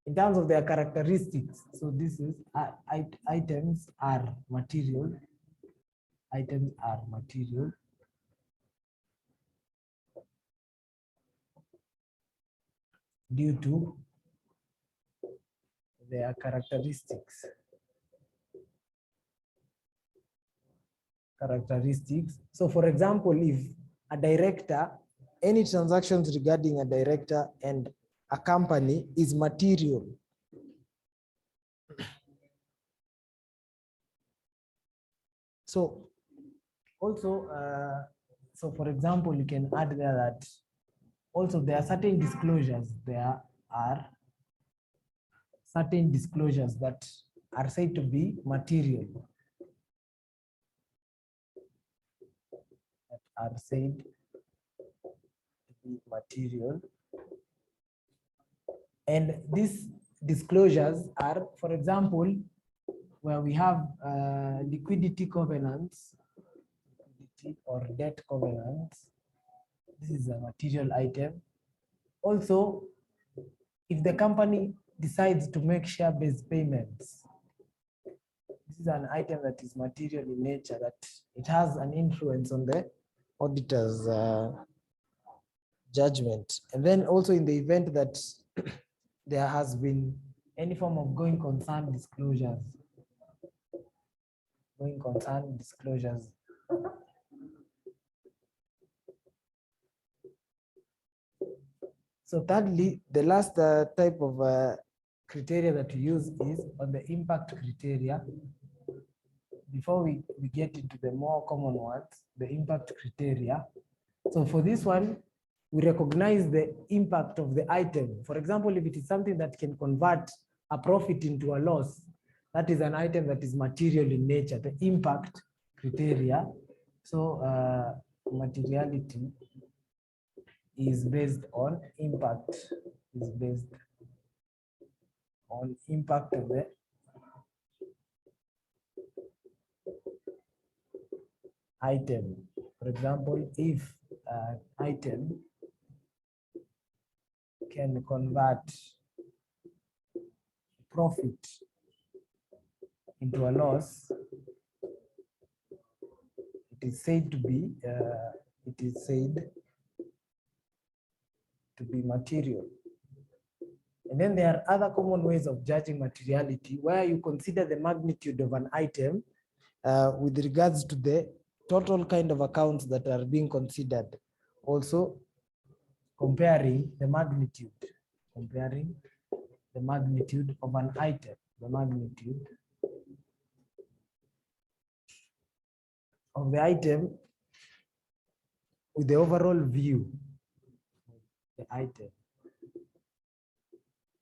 in terms of their characteristics. So this is items are material. Items are material due to their characteristics. So for example, if a director, any transactions regarding a director and a company is material. So also, so for example, you can add there that also there are certain disclosures. There are certain disclosures that are said to be material. That are said to be material. And these disclosures are, for example, where we have liquidity covenants, liquidity or debt covenants. This is a material item. Also, if the company decides to make share-based payments, this is an item that is material in nature, that it has an influence on the auditor's judgment. And then also in the event that there has been any form of going concern disclosures. Going concern disclosures. So thirdly, the last type of criteria that we use is on the impact criteria. Before we get into the more common ones, the impact criteria. So for this one, we recognize the impact of the item. For example, if it is something that can convert a profit into a loss, that is an item that is material in nature, the impact criteria. So materiality is based on impact, of the item. For example, if an item can convert profit into a loss, it is said to be material. And then there are other common ways of judging materiality, where you consider the magnitude of an item with regards to the total kind of accounts that are being considered. Also comparing the magnitude of an item, the magnitude of the item with the overall view, the item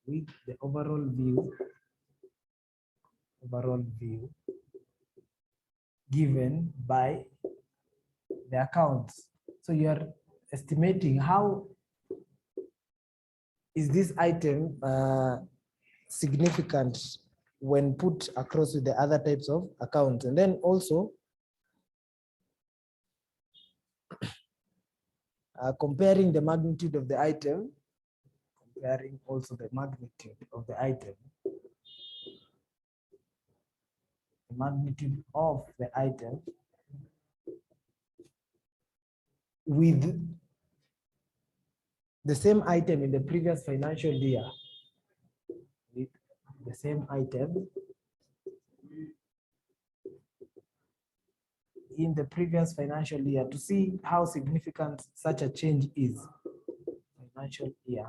with the overall view given by the accounts. So you are estimating how is this item significant when put across with the other types of accounts. And then also comparing the magnitude of the item, with the same item in the previous financial year, with the same item in the previous financial year to see how significant such a change is. Financial year.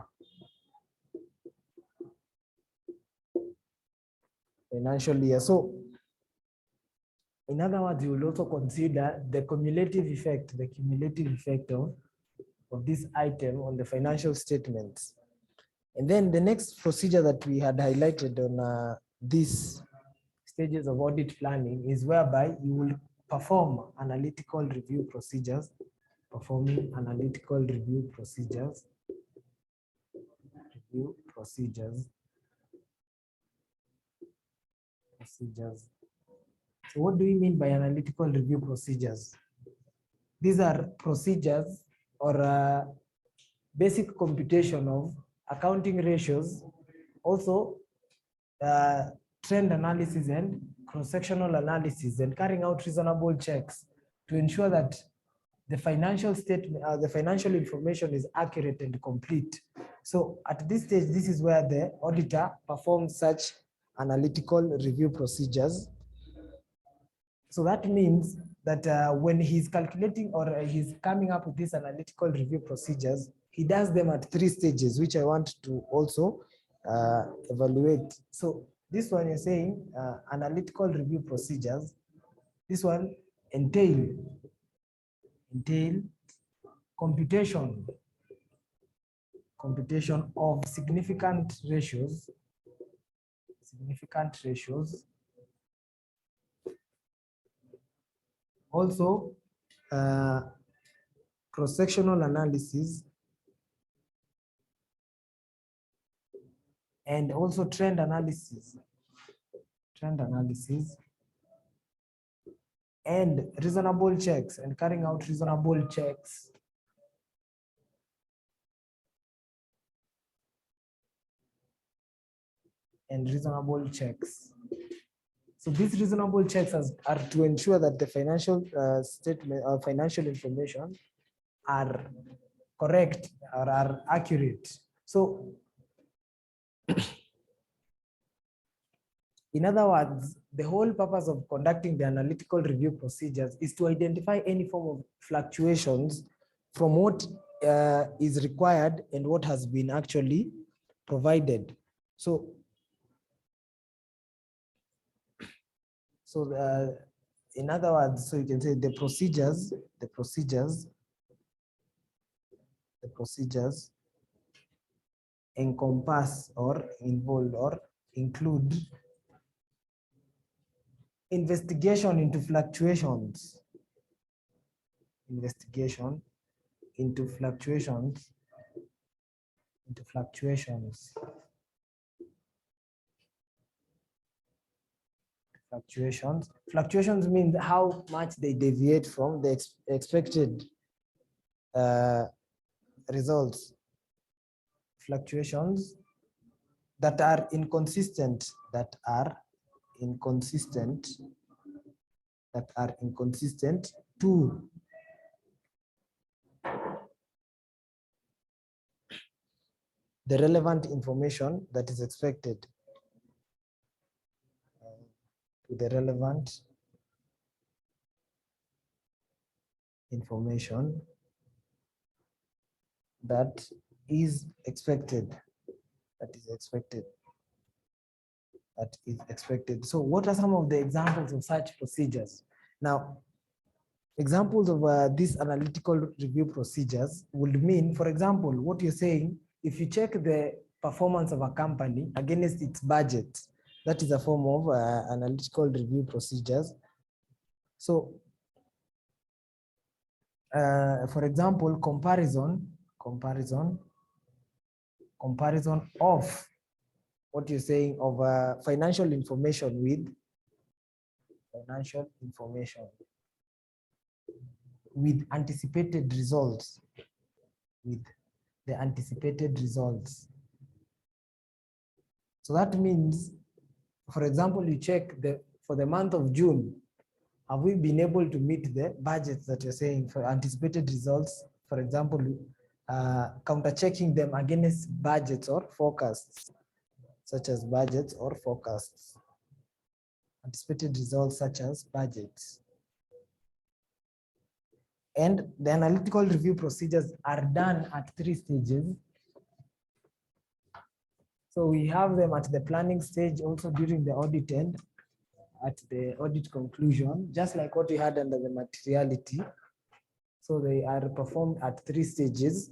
Financial year. So, in other words, you will also consider the cumulative effect of this item on the financial statements. And then the next procedure that we had highlighted on these stages of audit planning is whereby you will perform analytical review procedures, performing analytical review procedures, So what do we mean by analytical review procedures? These are procedures or basic computation of accounting ratios, also trend analysis and cross-sectional analysis, and carrying out reasonable checks to ensure that the financial statement, the financial information is accurate and complete. So at this stage, this is where the auditor performs such analytical review procedures. So that means that when he's calculating or he's coming up with these analytical review procedures, he does them at 3 stages, which I want to also evaluate. So this one you're saying analytical review procedures. This one entail computation of significant ratios, also cross-sectional analysis, and also trend analysis, and reasonable checks, and carrying out reasonable checks. So these reasonable checks are to ensure that the financial statement or financial information are correct or are accurate. So in other words, the whole purpose of conducting the analytical review procedures is to identify any form of fluctuations from what is required and what has been actually provided. So in other words, so you can say the procedures encompass or involve or include investigation into fluctuations, Fluctuations means how much they deviate from the expected results. Fluctuations that are inconsistent to the relevant information that is expected. To the relevant information that is expected. So what are some of the examples of such procedures? Now, examples of these analytical review procedures would mean, for example, what you're saying, if you check the performance of a company against its budget, that is a form of analytical review procedures. So, for example, comparison of what you're saying of financial information with anticipated results, So that means, for example, you check for the month of June, have we been able to meet the budgets that you're saying for anticipated results? For example, counter-checking them against budgets or forecasts, such as budgets or forecasts. Anticipated results such as budgets. And the analytical review procedures are done at 3 stages. So we have them at the planning stage, also during the audit end, at the audit conclusion, just like what we had under the materiality. So they are performed at 3 stages.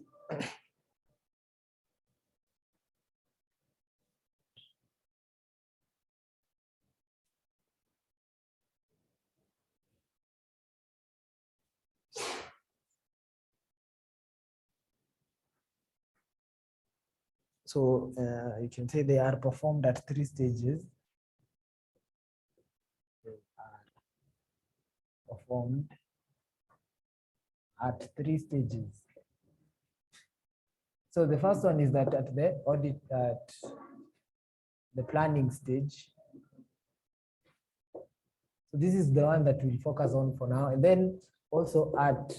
So you can say they are performed at 3 stages. They are performed at 3 stages. So the first one is that at the audit, at the planning stage. So this is the one that we'll focus on for now. And then also at,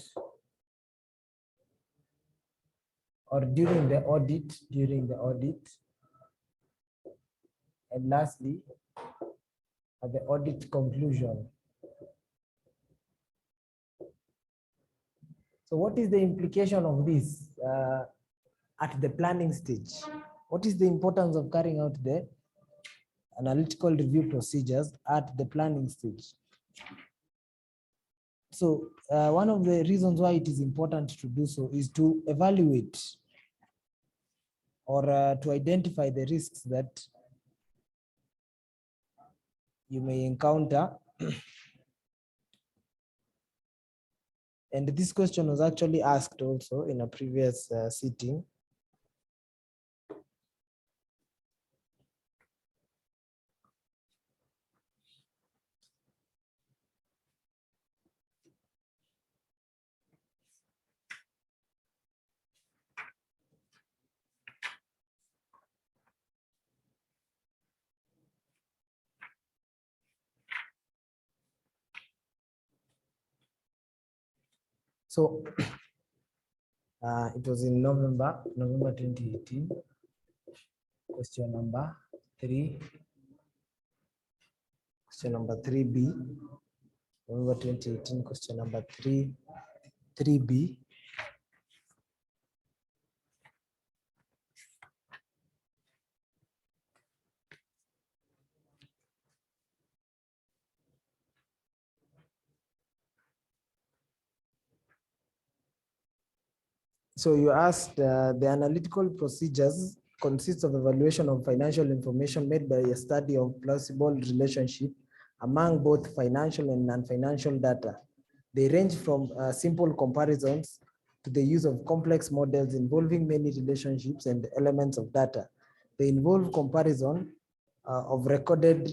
or during the audit. And lastly, at the audit conclusion. So what is the implication of this at the planning stage? What is the importance of carrying out the analytical review procedures at the planning stage? So one of the reasons why it is important to do so is to evaluate or to identify the risks that you may encounter. And this question was actually asked also in a previous sitting. So it was in November 2018, question number 3, question number 3B, November 2018, question number 3B. So you asked the analytical procedures consists of evaluation of financial information made by a study of plausible relationship among both financial and non-financial data. They range from simple comparisons to the use of complex models involving many relationships and elements of data. They involve comparison of recorded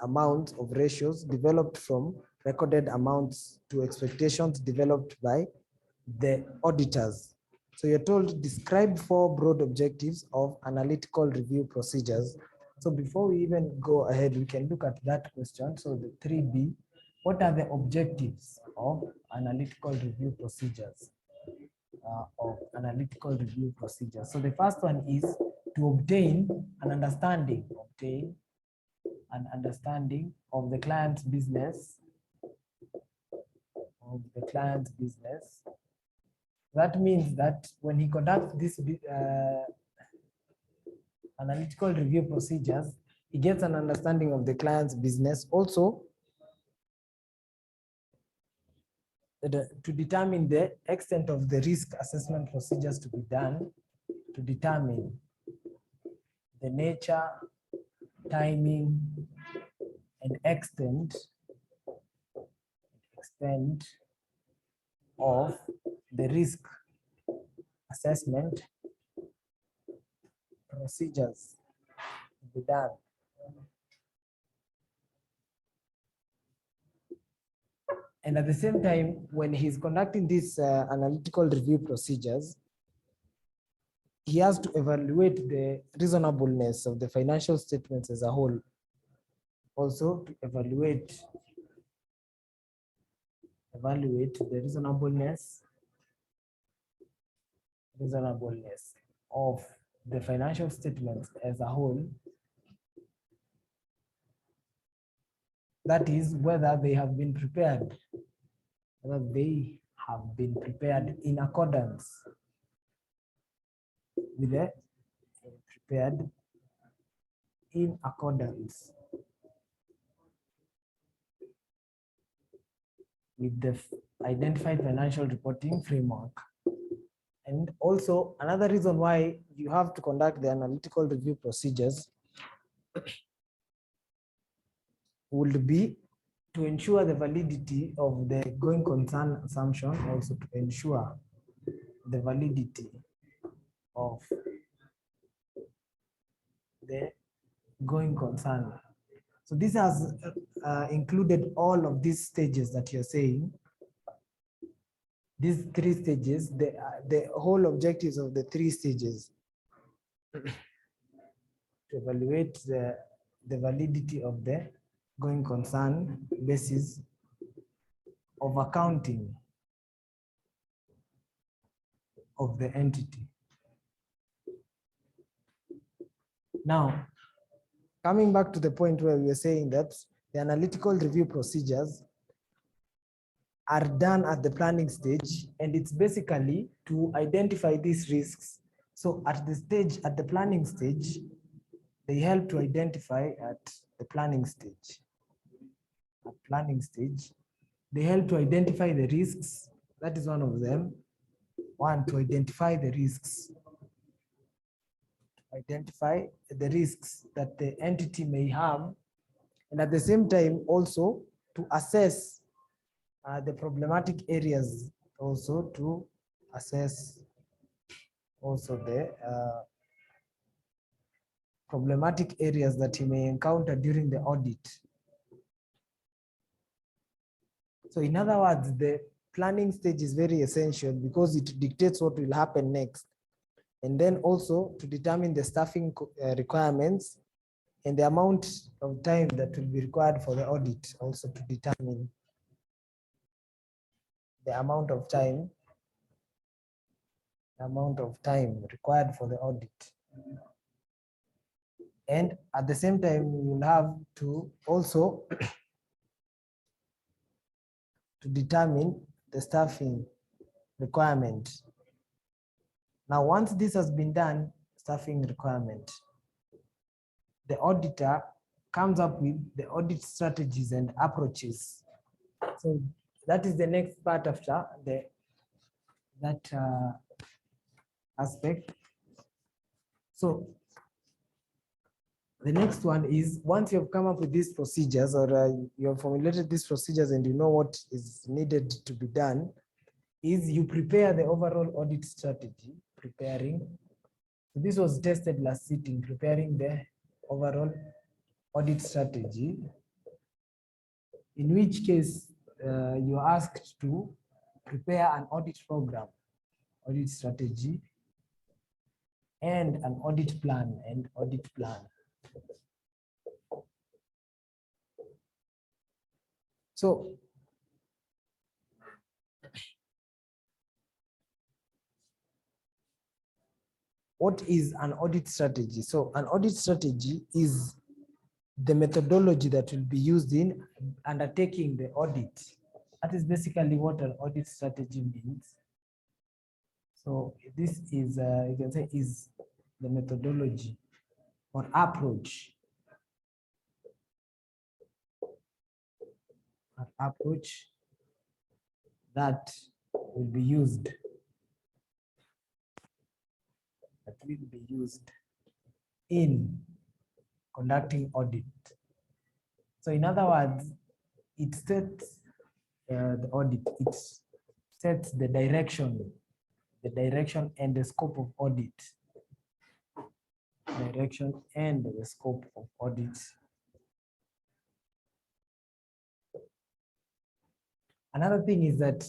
amounts of ratios developed from recorded amounts to expectations developed by the auditors. So you're told to describe 4 broad objectives of analytical review procedures. So before we even go ahead, we can look at that question. So the 3B, what are the objectives of analytical review procedures? So the first one is to obtain an understanding of the client's business, That means that when he conducts this analytical review procedures, he gets an understanding of the client's business. Also, to determine the extent of the risk assessment procedures to be done, to determine the nature, timing, and extent of the risk assessment procedures to be done. And at the same time, when he's conducting these analytical review procedures, he has to evaluate the reasonableness of the financial statements as a whole. Also to evaluate the reasonableness reasonableness of the financial statements as a whole. That is whether they have been prepared, in accordance with the identified financial reporting framework. And also another reason why you have to conduct the analytical review procedures would be to ensure the validity of the going concern assumption, also to ensure the validity of the going concern. So this has included all of these stages that you're saying. These three stages, the whole objectives of the three stages to evaluate the validity of the going concern basis of accounting of the entity. Now, coming back to the point where we were saying that the analytical review procedures are done at the planning stage, and it's basically to identify these risks. So at the planning stage, they help to identify at the planning stage. At planning stage, they help to identify the risks. That is one of them. One, to identify the risks. Identify the risks that the entity may have, and at the same time also to assess the problematic areas, also to assess also the problematic areas that you may encounter during the audit. So in other words, the planning stage is very essential because it dictates what will happen next. And then also to determine the staffing requirements and the amount of time that will be required for the audit, also to determine the amount of time required for the audit. And at the same time, you will have to also to determine the staffing requirement. Now, once this has been done, staffing requirement, the auditor comes up with the audit strategies and approaches. So that is the next part after that aspect. So the next one is, once you have come up with these procedures, or you have formulated these procedures and you know what is needed to be done, is you prepare the overall audit strategy. So this was tested last sitting, preparing the overall audit strategy, in which case you are asked to prepare an audit program, audit strategy, and an audit plan So what is an audit strategy? So an audit strategy is the methodology that will be used in undertaking the audit. That is basically what an audit strategy means. So this is, you can say, is the methodology or approach. An approach that will be used. In conducting audit. So in other words, it sets the audit, it sets the direction and the scope of audit. Direction and the scope of audit. Another thing is that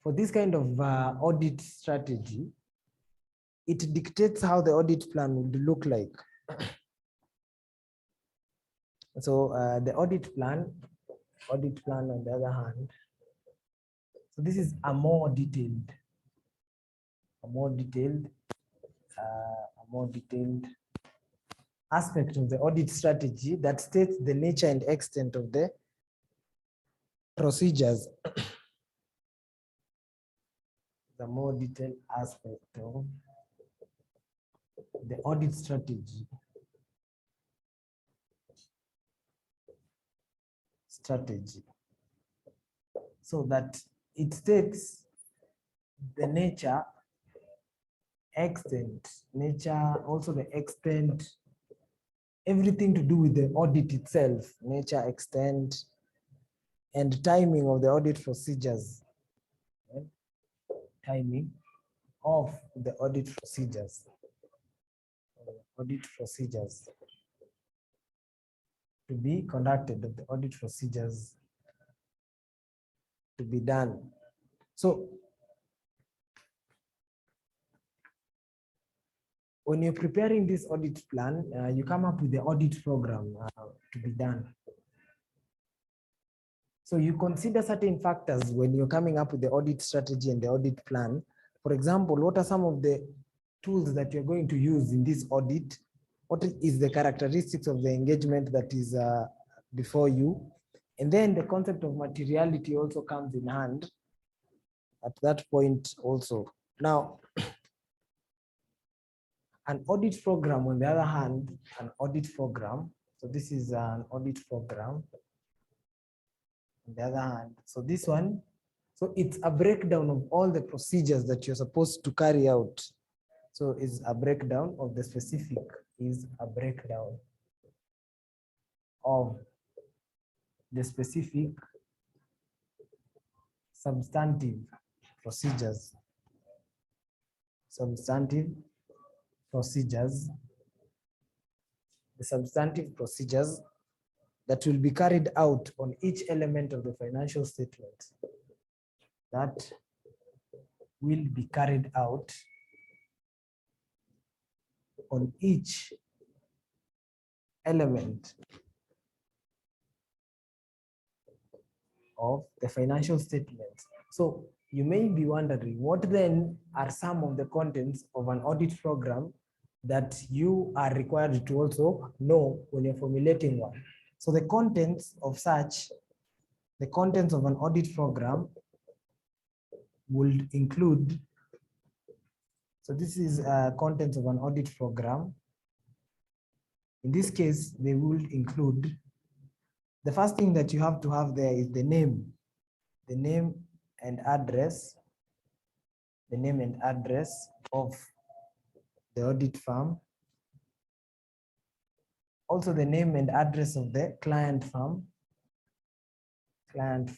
for this kind of audit strategy, it dictates how the audit plan would look like. So the audit plan on the other hand, so this is a more detailed a more detailed aspect of the audit strategy that states the nature and extent of the procedures. The more detailed aspect of the audit strategy. So that it states the nature, extent, also the extent, everything to do with the audit itself, nature, extent, and timing of the audit procedures. Timing of the audit procedures. To be conducted, of the audit procedures to be done. So when you're preparing this audit plan, you come up with the audit program to be done. So you consider certain factors when you're coming up with the audit strategy and the audit plan. For example, what are some of the tools that you're going to use in this audit? What is the characteristics of the engagement that is before you? And then the concept of materiality also comes in hand at that point also. Now, an audit program, on the other hand, so this is an audit program. On the other hand, so this one, so it's a breakdown of all the procedures that you're supposed to carry out. So it's a breakdown of the specific, substantive procedures. The substantive procedures that will be carried out on each element of the financial statement. That will be carried out on each element of the financial statement. So you may be wondering, what then are some of the contents of an audit program that you are required to also know when you're formulating one? So the contents of an audit program would include, so this is contents of an audit program. In this case, they will include, the first thing that you have to have there is the name and address, of the audit firm. Also the name and address of the client firm. That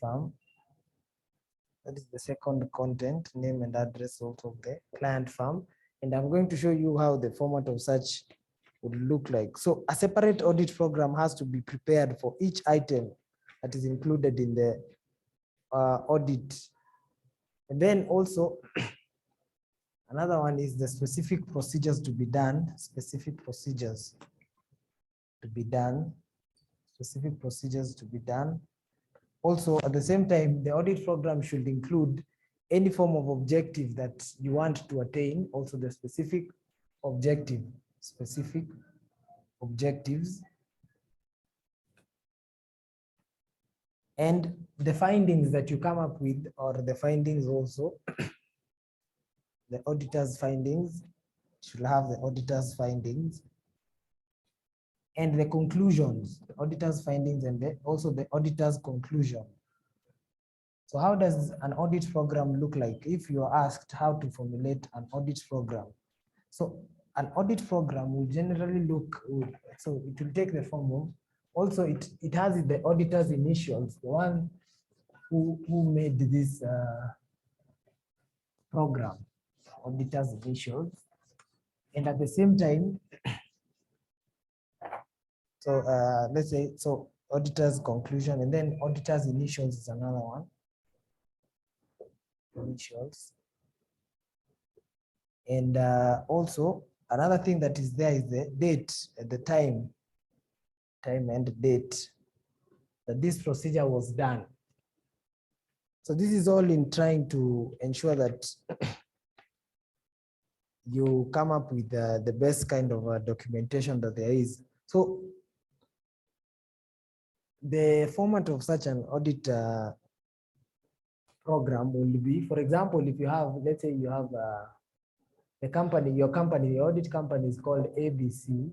is the second content, name and address also of the client firm. And I'm going to show you how the format of such would look like. So a separate audit program has to be prepared for each item that is included in the audit. And then also another one is the specific procedures to be done, Also, at the same time, the audit program should include any form of objective that you want to attain, also the specific objectives, and the findings that you come up with, or the findings also, the auditor's findings, should have the auditor's findings, and the conclusions, the auditor's findings, and also the auditor's conclusion. So how does an audit program look like if you are asked how to formulate an audit program? So an audit program will generally look, so it will take the form of, also it has the auditor's initials, the one who made this program, auditor's initials. And at the same time, so let's say, so auditor's conclusion, and then auditor's initials is another one. Initials. And also another thing that is there is the date, the time and date that this procedure was done. So this is all in trying to ensure that you come up with the best kind of documentation that there is. So the format of such an audit program will be, for example, if you have, let's say you have the company, your company, the audit company is called ABC,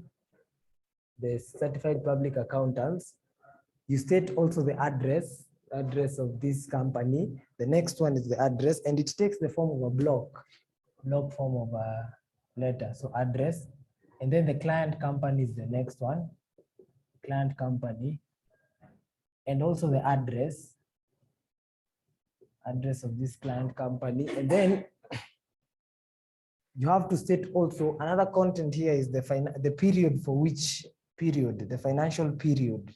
the Certified Public Accountants. You state also the address of this company. The next one is the address, and it takes the form of a block form of a letter. So address, and then the client company is the next one, client company, and also the address of this client company. And then you have to state also another content here is the period for which period, the financial period.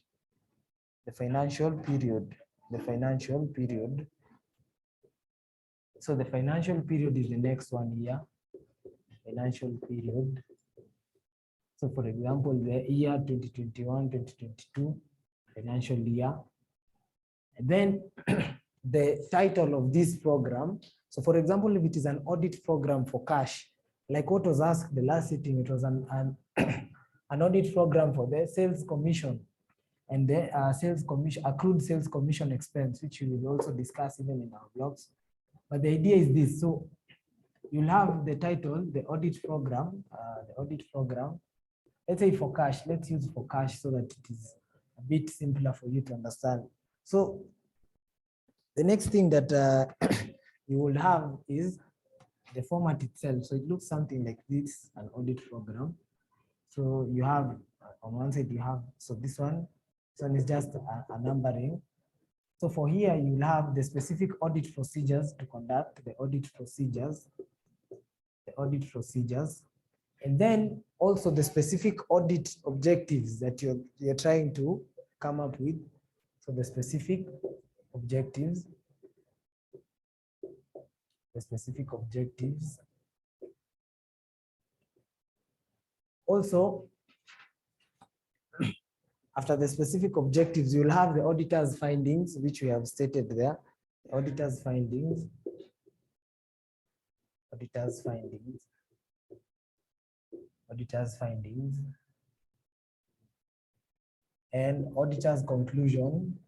So the financial period is the next one here, financial period. So for example, the year 2021, 2022, financial year. And then the title of this program. So for example, if it is an audit program for cash, like what was asked the last sitting, it was an audit program for the sales commission and the accrued sales commission expense, which we will also discuss even in our blogs. But the idea is this. So you'll have the title, the audit program, Let's say for cash, let's use for cash so that it is a bit simpler for you to understand. So the next thing that you will have is the format itself. So it looks something like this, an audit program. So you have, on one side you have, so this one is just a numbering. So for here, you'll have the specific audit procedures to conduct, the audit procedures, and then also the specific audit objectives that you're trying to come up with. So the specific objectives, Also, after the specific objectives, you'll have the auditor's findings, which we have stated there. Auditor's findings. And auditor's conclusion.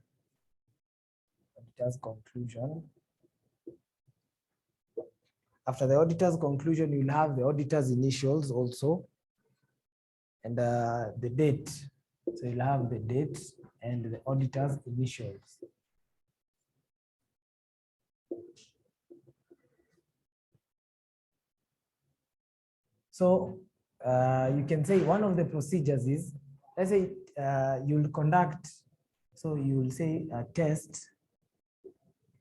After the auditor's conclusion, you'll have the auditor's initials also, and the date. So you'll have the date and the auditor's initials. So you can say one of the procedures is, let's say you'll conduct, so you will say a test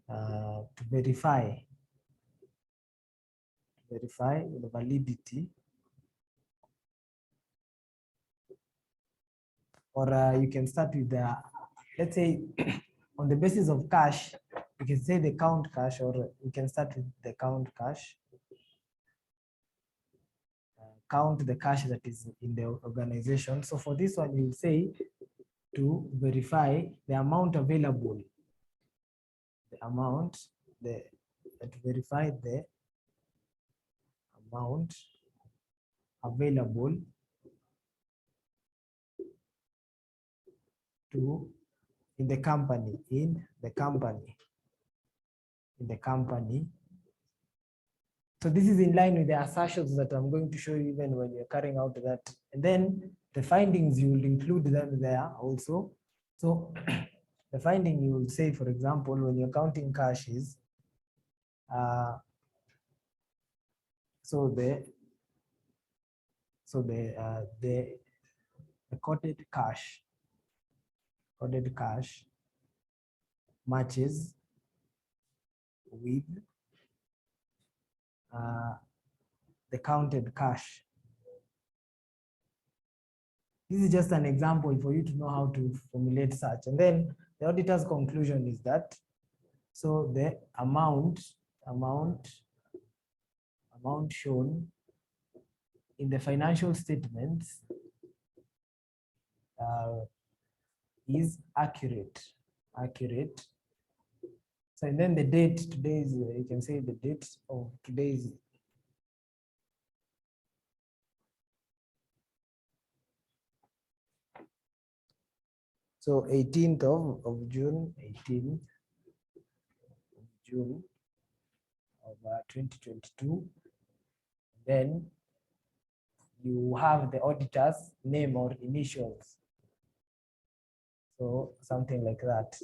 to verify the validity, or you can start with the, let's say on the basis of cash, you can say the count cash, or you can start with the count cash. Count the cash that is in the organization. So for this one, you will say to verify the amount available, to verify the amount available in the company. So this is in line with the assertions that I'm going to show you even when you're carrying out that. And then the findings, you will include them there also. So the finding, you will say, for example, when you're counting cash is, the recorded cash matches with the counted cash. This is just an example for you to know how to formulate such. And then the auditor's conclusion is that, so the amount shown in the financial statements is accurate. So and then the date, today is, you can say the date of today's So 18th of June, 18th of June of 2022. Then you have the auditor's name or initials. So something like that.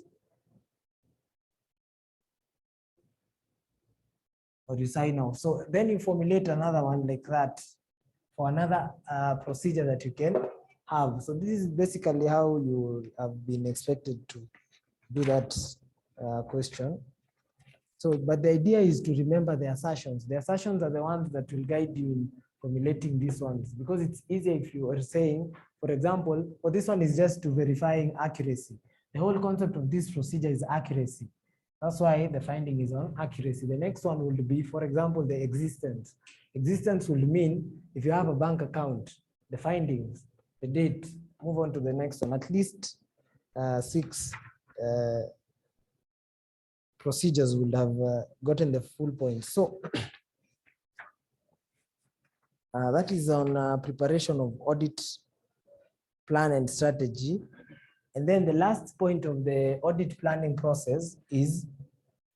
Or you sign off. So then you formulate another one like that for another procedure that you can have. So this is basically how you have been expected to do that question. So, but the idea is to remember the assertions. The assertions are the ones that will guide you in formulating these ones, because it's easier if you are saying, for example, well, this one is just to verifying accuracy. The whole concept of this procedure is accuracy. That's why the finding is on accuracy. The next one will be, for example, the existence. Existence will mean if you have a bank account, the findings, the date. Move on to the next one. At least 6 procedures would have gotten the full point. So that is on preparation of audit plan and strategy. And then the last point of the audit planning process is,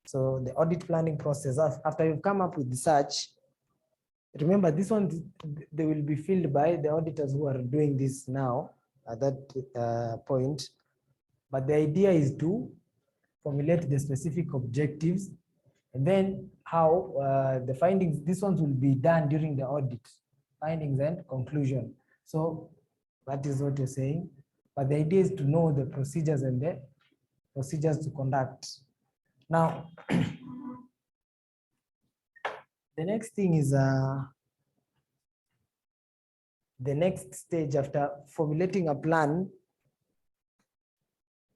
so the audit planning process, after you've come up with the search, remember this one, they will be filled by the auditors who are doing this now at that point. But the idea is to formulate the specific objectives, and then how the findings, these ones will be done during the audit, findings and conclusion. So that is what you're saying. But the idea is to know the procedures and the procedures to conduct. Now, the next thing is the next stage after formulating a plan,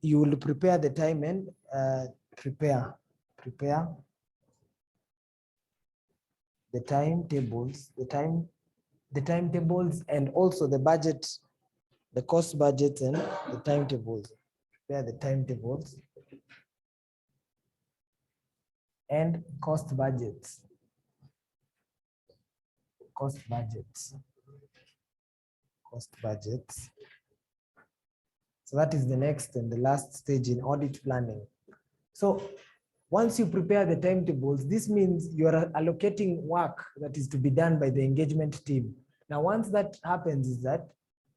you will prepare the time and prepare the timetables, the timetables, and also the budget, the cost budget and the timetables. Prepare the timetables and cost budgets. Cost budgets. So that is the next and the last stage in audit planning. So once you prepare the timetables, this means you are allocating work that is to be done by the engagement team. Now, once that happens, is that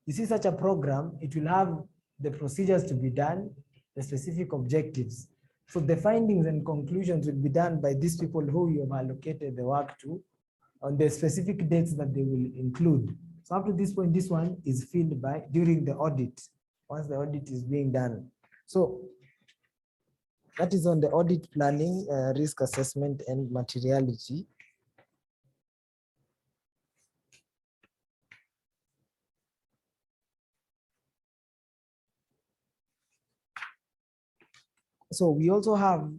you see such a program, it will have the procedures to be done, the specific objectives. So the findings and conclusions will be done by these people who you have allocated the work to on the specific dates that they will include. So up to this point, this one is filled by during the audit, once the audit is being done. So that is on the audit planning, risk assessment, and materiality. So we also have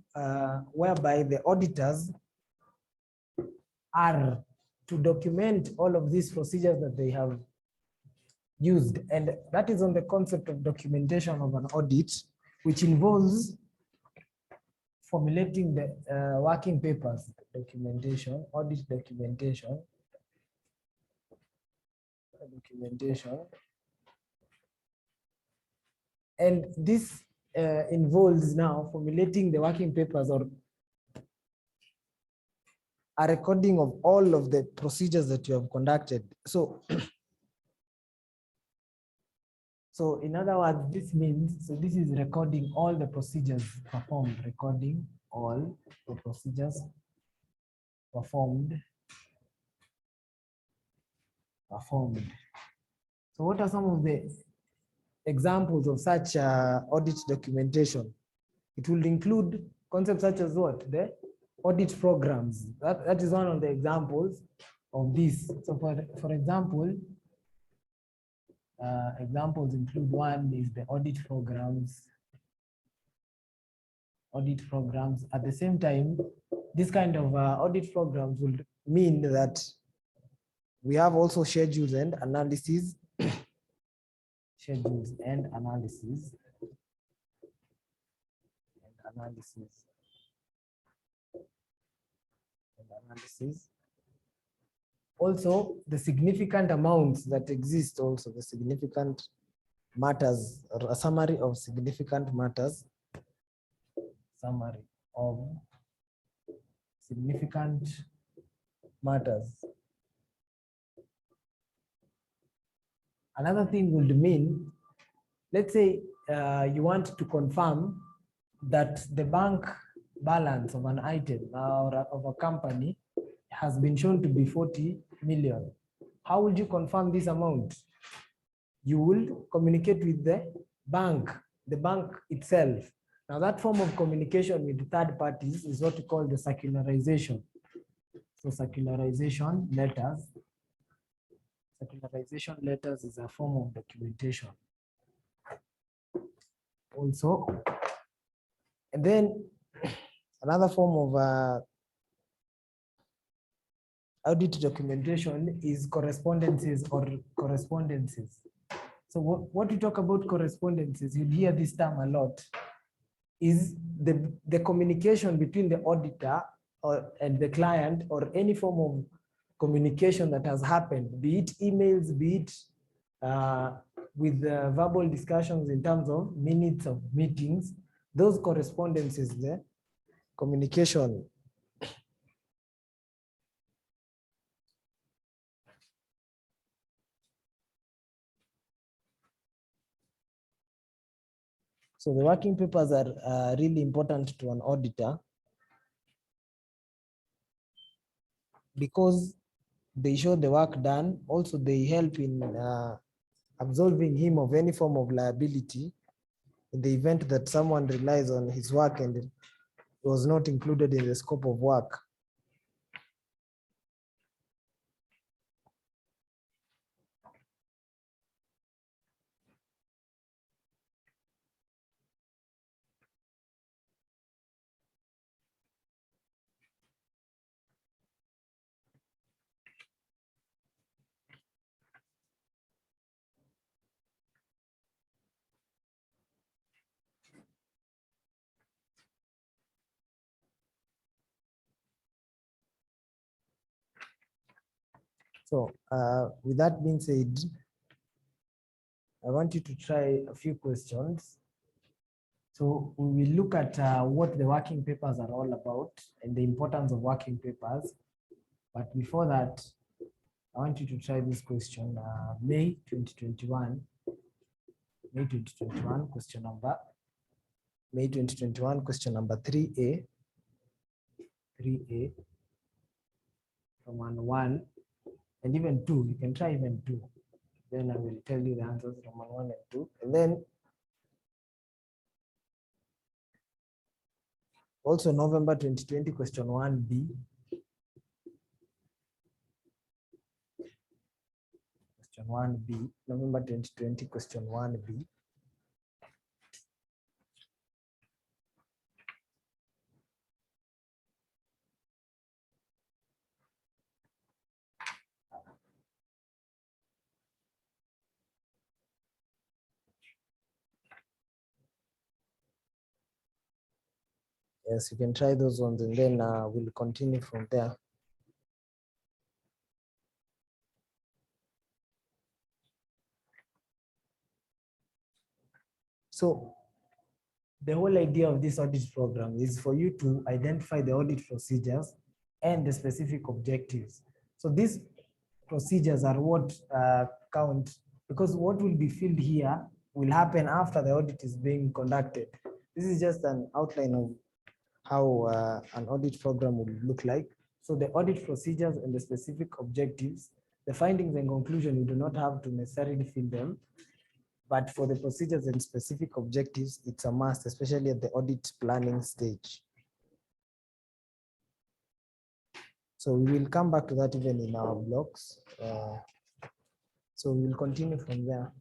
whereby the auditors are to document all of these procedures that they have used. And that is on the concept of documentation of an audit, which involves formulating the working papers, documentation, audit documentation, and this involves now formulating the working papers or a recording of all of the procedures that you have conducted. So, so in other words, this means, so this is recording all the procedures performed, recording all the procedures performed. So what are some of the examples of such audit documentation? It will include concepts such as what? The audit programs. That is one of the examples of this. So for example, examples include, one is the audit programs. Audit programs. At the same time, this kind of audit programs will mean that we have also schedules and analysis. Schedules and analysis. Also, the significant amounts that exist, also the significant matters, or a summary of significant matters. Summary of significant matters. Another thing would mean, let's say you want to confirm that the bank balance of an item or of a company has been shown to be 40 million. How would you confirm this amount? You will communicate with the bank itself. Now that form of communication with third parties is what we call the circularization. So circularization letters. Circularization letters is a form of documentation. Also, and then another form of audit documentation is correspondences or correspondences. So what we talk about correspondences, you'll hear this term a lot, is the communication between the auditor and the client, or any form of communication that has happened, be it emails, be it with verbal discussions in terms of minutes of meetings. Those correspondences, the communication. So the working papers are really important to an auditor because they show the work done. Also, they help in absolving him of any form of liability in the event that someone relies on his work and it was not included in the scope of work. So with that being said, I want you to try a few questions. So we will look at what the working papers are all about and the importance of working papers. But before that, I want you to try this question. May 2021, question number, May 2021, question number 3A, from 1 and even 2. You can try even 2. Then I will tell you the answers from 1 and 2. And then also November 2020, question 1B. Question 1B, November 2020, question 1B. Yes, you can try those ones and then we'll continue from there. So the whole idea of this audit program is for you to identify the audit procedures and the specific objectives. So these procedures are what count, because what will be filled here will happen after the audit is being conducted. This is just an outline of how an audit program would look like. So the audit procedures and the specific objectives, the findings and conclusion, you do not have to necessarily fill them. But for the procedures and specific objectives, it's a must, especially at the audit planning stage. So we will come back to that even in our blocks. So we will continue from there.